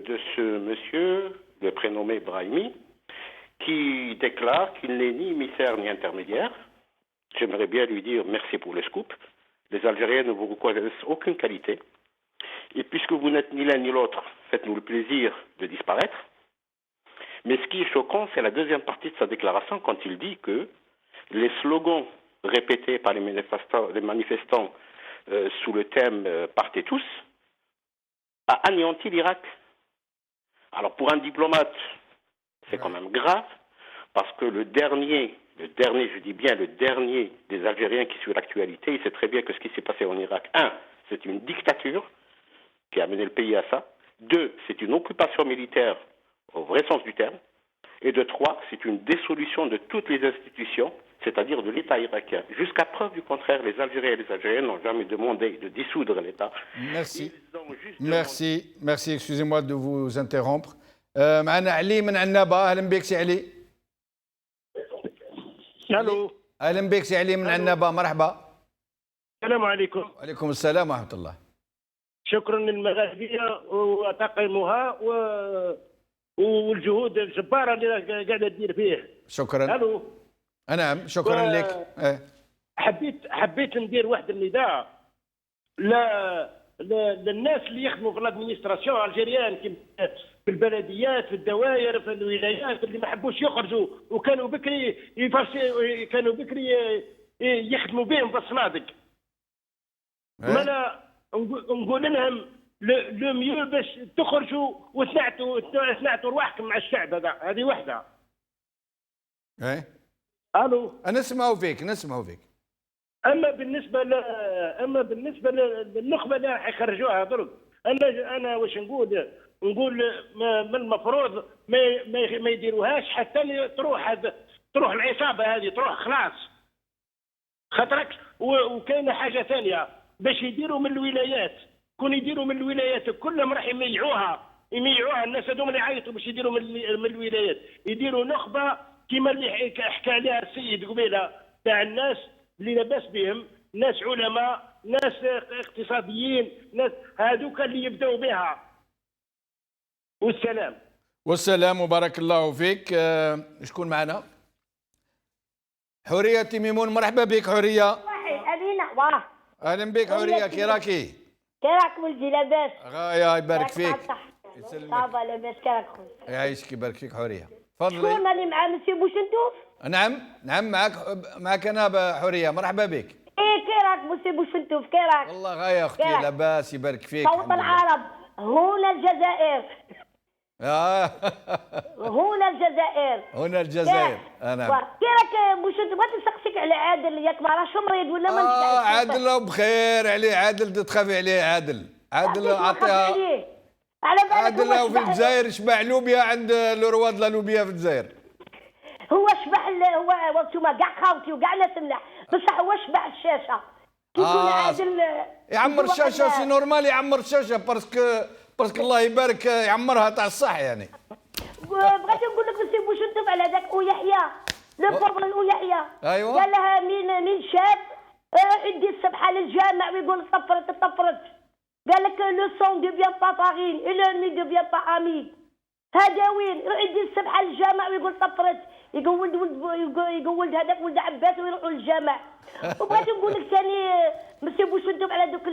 de ce monsieur, le prénommé Brahimi, qui déclare qu'il n'est ni émissaire ni intermédiaire. J'aimerais bien lui dire merci pour le scoop. Les Algériens ne vous reconnaissent aucune qualité. Et puisque vous n'êtes ni l'un ni l'autre, faites-nous le plaisir de disparaître. Mais ce qui est choquant, c'est la deuxième partie de sa déclaration quand il dit que les slogans répétés par les manifestants sous le thème Partez tous a anéanti l'Irak. Alors pour un diplomate, c'est quand même grave parce que le dernier, je dis bien le dernier des Algériens qui suit l'actualité, il sait très bien que ce qui s'est passé en Irak, 1, c'est une dictature qui a mené le pays à ça. 2, c'est une occupation militaire au vrai sens du terme. Et de 3, c'est une dissolution de toutes les institutions, c'est-à-dire de l'État irakien. Jusqu'à preuve du contraire, les Algériens et les Algériennes n'ont jamais demandé de dissoudre l'État. Merci. Merci, excusez-moi de vous interrompre. معنا علي من عنابة. أهلا بك سي علي. الو. أهلا بك سي علي من عنابة. مرحبا. السلام عليكم. وعليكم السلام ورحمة الله. شكرا للمغاربية وتقييمها والجهود الجباره اللي قاعده تدير فيه. شكرا. الو. نعم شكرا لك. حبيت ندير واحد النداء للناس اللي يخدموا في الادمينستراسيون الجيريان في البلديات في الدوائر في الولايات اللي ما حبوش يخرجوا وكانوا بكري كانوا بكري يخدموا بهم في الصنادق. انا نقول لهم لو ميو باش تخرجوا وتنعتوا رواحكم مع الشعب. هذه وحده. الو. نسمعوا فيك. اما بالنسبه للنخبه اللي راح يخرجوها درك، انا واش نقول من المفروض ما يديروهاش حتى تروح العصابه هذه تروح خلاص. خاطرك وكاينه حاجه ثانيه باش يديروا من الولايات، كون يديروا من الولايات كلهم راح يميعوها الناس هذوما اللي يعيطوا باش يديروا من الولايات، يديروا نخبه كما اللي حكى عليها السيد قبيله تاع الناس اللي لاباس بهم، ناس علماء، ناس اقتصاديين، ناس هذوك اللي يبداوا بها. والسلام وبارك الله فيك. شكون معنا؟ حوريه تيميمون. مرحبا بك حوريه. اهلا بك حوريه. كي راكي؟ كي راك ولدي لاباس؟ غايه يبارك فيك. يسلمك. صافا لاباس كي راك خويا؟ يعيشك يبارك فيك حوريه. تفضلي. شكون اللي مع مسيو بوشنتوف؟ نعم معك انا حوريه. مرحبا بك. كي راك مسيو بوشنتوف؟ كي راك؟ والله غايه اختي لاباس يبارك فيك. صوت العرب هنا الجزائر. هنا الجزائر. انا كي راك بوشنتوف؟ بغيت نسقسيك على عادل، ياك ما راهش مريض ولا ما نجحش؟ عادل بخير عليه. عادل تخافي عليه. عادل عطيها. عادل في الجزائر شبع لوبيا عند الرواد لا لوبيا في الجزائر. هو شبع هو انتوما كاع خاوتي وكاع ناس ملاح، بصح هو شبع الشاشه. كي يكون عادل يعمر الشاشه سي نورمال يعمر الشاشه باسكو الله يبارك يعمرها تاع الصح يعني. بغيت نقول لك مسيو بوشنتوف على ذاك يحيى لو بوبل يحيى. ايوه. قال لها من شاب يدي السبحه للجامع ويقول طفرت. قال لك لو سون ديفيان با فارين اي لونمي ديفيان با امي. هذا وين يروح يدي السبحه للجامع ويقول طفرت، يقول هذاك ولد عباس ويروحوا للجامع. وبغيت نقول لك ثاني مسيو بوشنتوف على دوك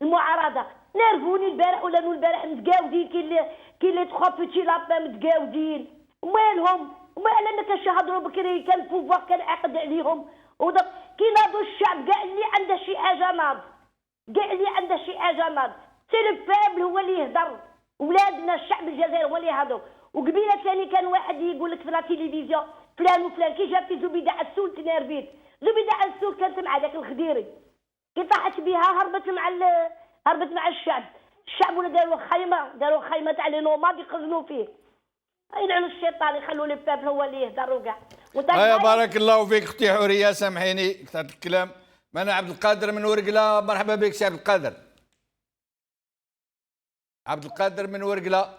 المعارضه نرفوني البارح ولا نو البارح متقاودين كي لي تخوا بيتي لابان متقاودين. ومالهم؟ ومال انا كنشهدوا بكري كان البوفوار كان عاقد عليهم كي ناضوا الشعب كاع اللي عنده شي حاجه ناض. سي لو بابل هو اللي يهضر، ولادنا الشعب الجزائري هو اللي يهضر. وقبيله ثاني كان واحد يقول لك في لا تيليفزيون فلان وفلان كي جا في زبيده السول تنرفيت. زبيده السول كانت مع ذاك الخديري كي طاحت بها هربت مع الشعب ولا داروا خيمه تاع لي نوماد يخزنوا فيه. يلعنوا الشيطان يخلوا لي بابل هو اللي يهضر وكاع. بارك الله فيك اختي حوريه. سامحيني كثرت الكلام. انا عبد القادر من ورقله. مرحبا بك سي عبد القادر. من ورقله.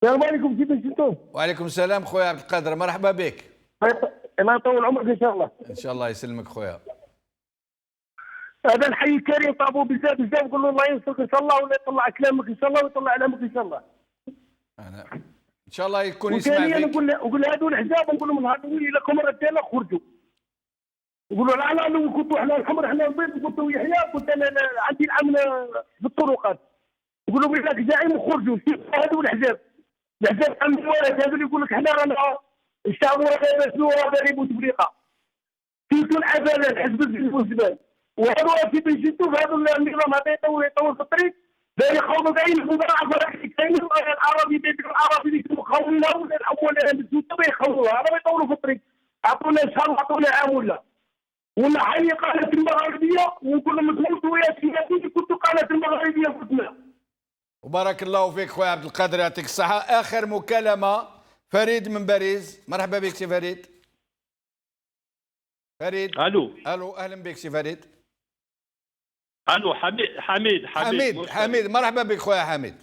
السلام عليكم. كيفاش انتم؟ وعليكم السلام خويا عبد القادر. مرحبا بك. الله يطول عمرك ان شاء الله. ان شاء الله يسلمك خويا. هذا الحي الكريم طابوا بزاف نقول له الله ينصرك ان شاء الله ولا يطلع كلامك ان شاء الله ويطلع علامك ان شاء الله. انا ان شاء الله يكون يسمع فيك. نقول هذو الحجاب نقول لهم نهضروا لكم ردينا خرجوا. يقولوا لا كنتوا احنا الحمر احنا البيض كنتوا يحيى كنت انا عندي الامن في الطرقات. يقولوا لك زعيم وخرجوا. هذو الحجاب تاع الولد هذو اللي يقول لك احنا رانا الشعب ولا شنو هذا يبوس بليقه. كيكون عباده الحزب الزبال. وهذا في بيجيتو هذا النظام هذا يطول في الطريق لا يخوضوا كاين المضاعفه كاين العربي بيت العربي اللي يخوضونا ولا الاول بالزوجه ما يخوضوها هذا يطولوا في الطريق. اعطونا شهر اعطونا عام ولا حي قناه المغاربيه ونقول لهم تموتوا يا سيدي كنتوا قناه المغاربيه فتنا. وبارك الله فيك خويا عبد القادر يعطيك الصحه. اخر مكالمه فريد من باريس. مرحبا بك سي فريد. الو اهلا بك سي فريد. الو حميد. مرحبا بك خويا حميد.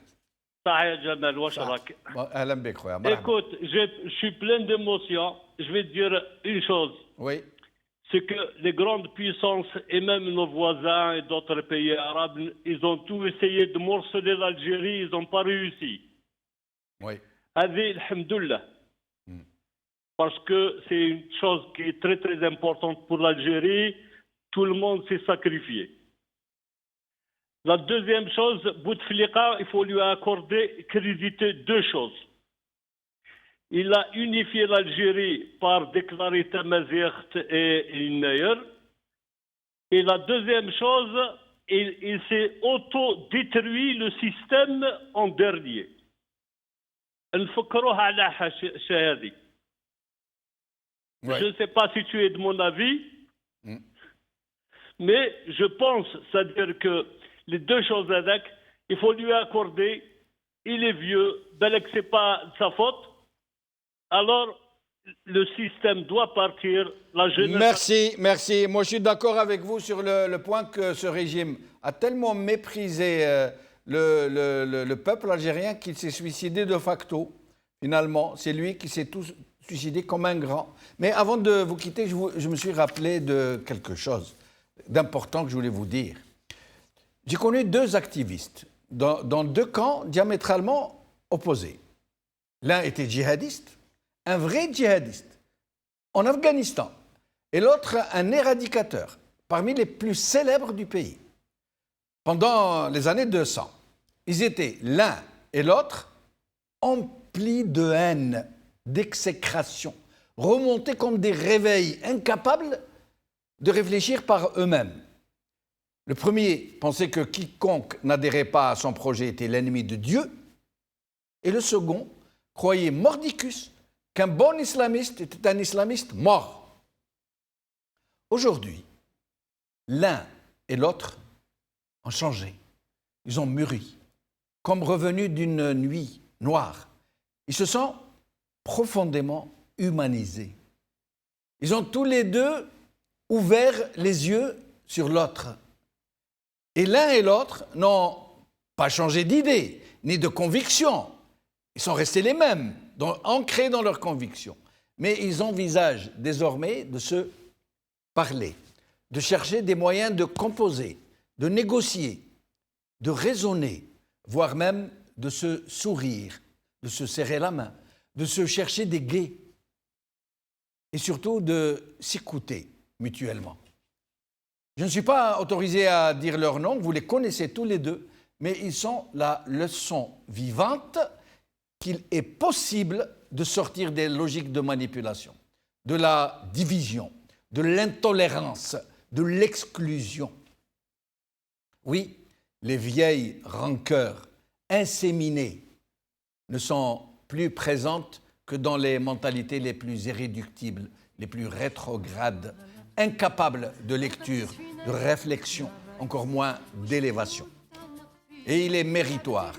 صح يا جمال واش راك؟ اهلا بك خويا. مرحبا. Écoute, je suis plein d'émotions. Je vais te dire une chose. Oui. C'est que les grandes puissances et même nos voisins et d'autres pays arabes, ils ont tout essayé de morceler l'Algérie, ils n'ont pas réussi. Oui. هذه الحمد لله. Parce que c'est une chose qui est très très importante pour l'Algérie. Tout le monde s'est sacrifié. La deuxième chose, Bouteflika, il faut lui accorder créditer deux choses. Il a unifié l'Algérie par déclarer Tamazight et Inayer. Et la deuxième chose, il s'est auto-détruit le système en dernier. نفكروها على هذه. Je ne sais pas si tu es de mon avis, mais je pense, c'est-à-dire que les deux choses avec, il faut lui accorder, il est vieux, que ce n'est pas de sa faute, alors le système doit partir, la jeunesse... Merci. Moi, je suis d'accord avec vous sur le point que ce régime a tellement méprisé le peuple algérien qu'il s'est suicidé de facto. Finalement, c'est lui qui s'est tout suicidé comme un grand. Mais avant de vous quitter, je me suis rappelé de quelque chose d'important que je voulais vous dire. J'ai connu deux activistes dans deux camps diamétralement opposés. L'un était djihadiste, un vrai djihadiste, en Afghanistan, et l'autre un éradicateur, parmi les plus célèbres du pays. Pendant les années 200, ils étaient l'un et l'autre emplis de haine, d'exécration, remontés comme des réveils, incapables de réfléchir par eux-mêmes. Le premier pensait que quiconque n'adhérait pas à son projet était l'ennemi de Dieu, et le second croyait mordicus qu'un bon islamiste était un islamiste mort. Aujourd'hui, l'un et l'autre ont changé, ils ont mûri, comme revenus d'une nuit noire. Ils se sont profondément humanisés. Ils ont tous les deux ouvert les yeux sur l'autre. Et l'un et l'autre n'ont pas changé d'idée, ni de conviction. Ils sont restés les mêmes, ancrés dans leurs convictions. Mais ils envisagent désormais de se parler, de chercher des moyens de composer, de négocier, de raisonner, voire même de se sourire, de se serrer la main, de se chercher des guets et surtout de s'écouter mutuellement. Je ne suis pas autorisé à dire leur nom, vous les connaissez tous les deux, mais ils sont la leçon vivante qu'il est possible de sortir des logiques de manipulation, de la division, de l'intolérance, de l'exclusion. Oui, les vieilles rancœurs inséminées ne sont plus présentes que dans les mentalités les plus irréductibles, les plus rétrogrades, incapables de lecture, de réflexion, encore moins d'élévation. Et il est méritoire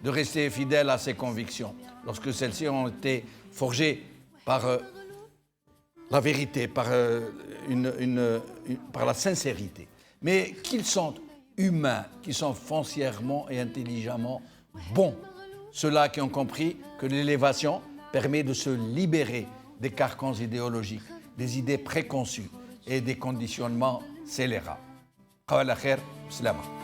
de rester fidèle à ses convictions lorsque celles-ci ont été forgées par la vérité, par la sincérité. Mais qu'ils sont humains, qu'ils sont foncièrement et intelligemment bons. Ceux-là qui ont compris que l'élévation permet de se libérer des carcans idéologiques, des idées préconçues et des conditionnements scélérats. Qawala khair, slama.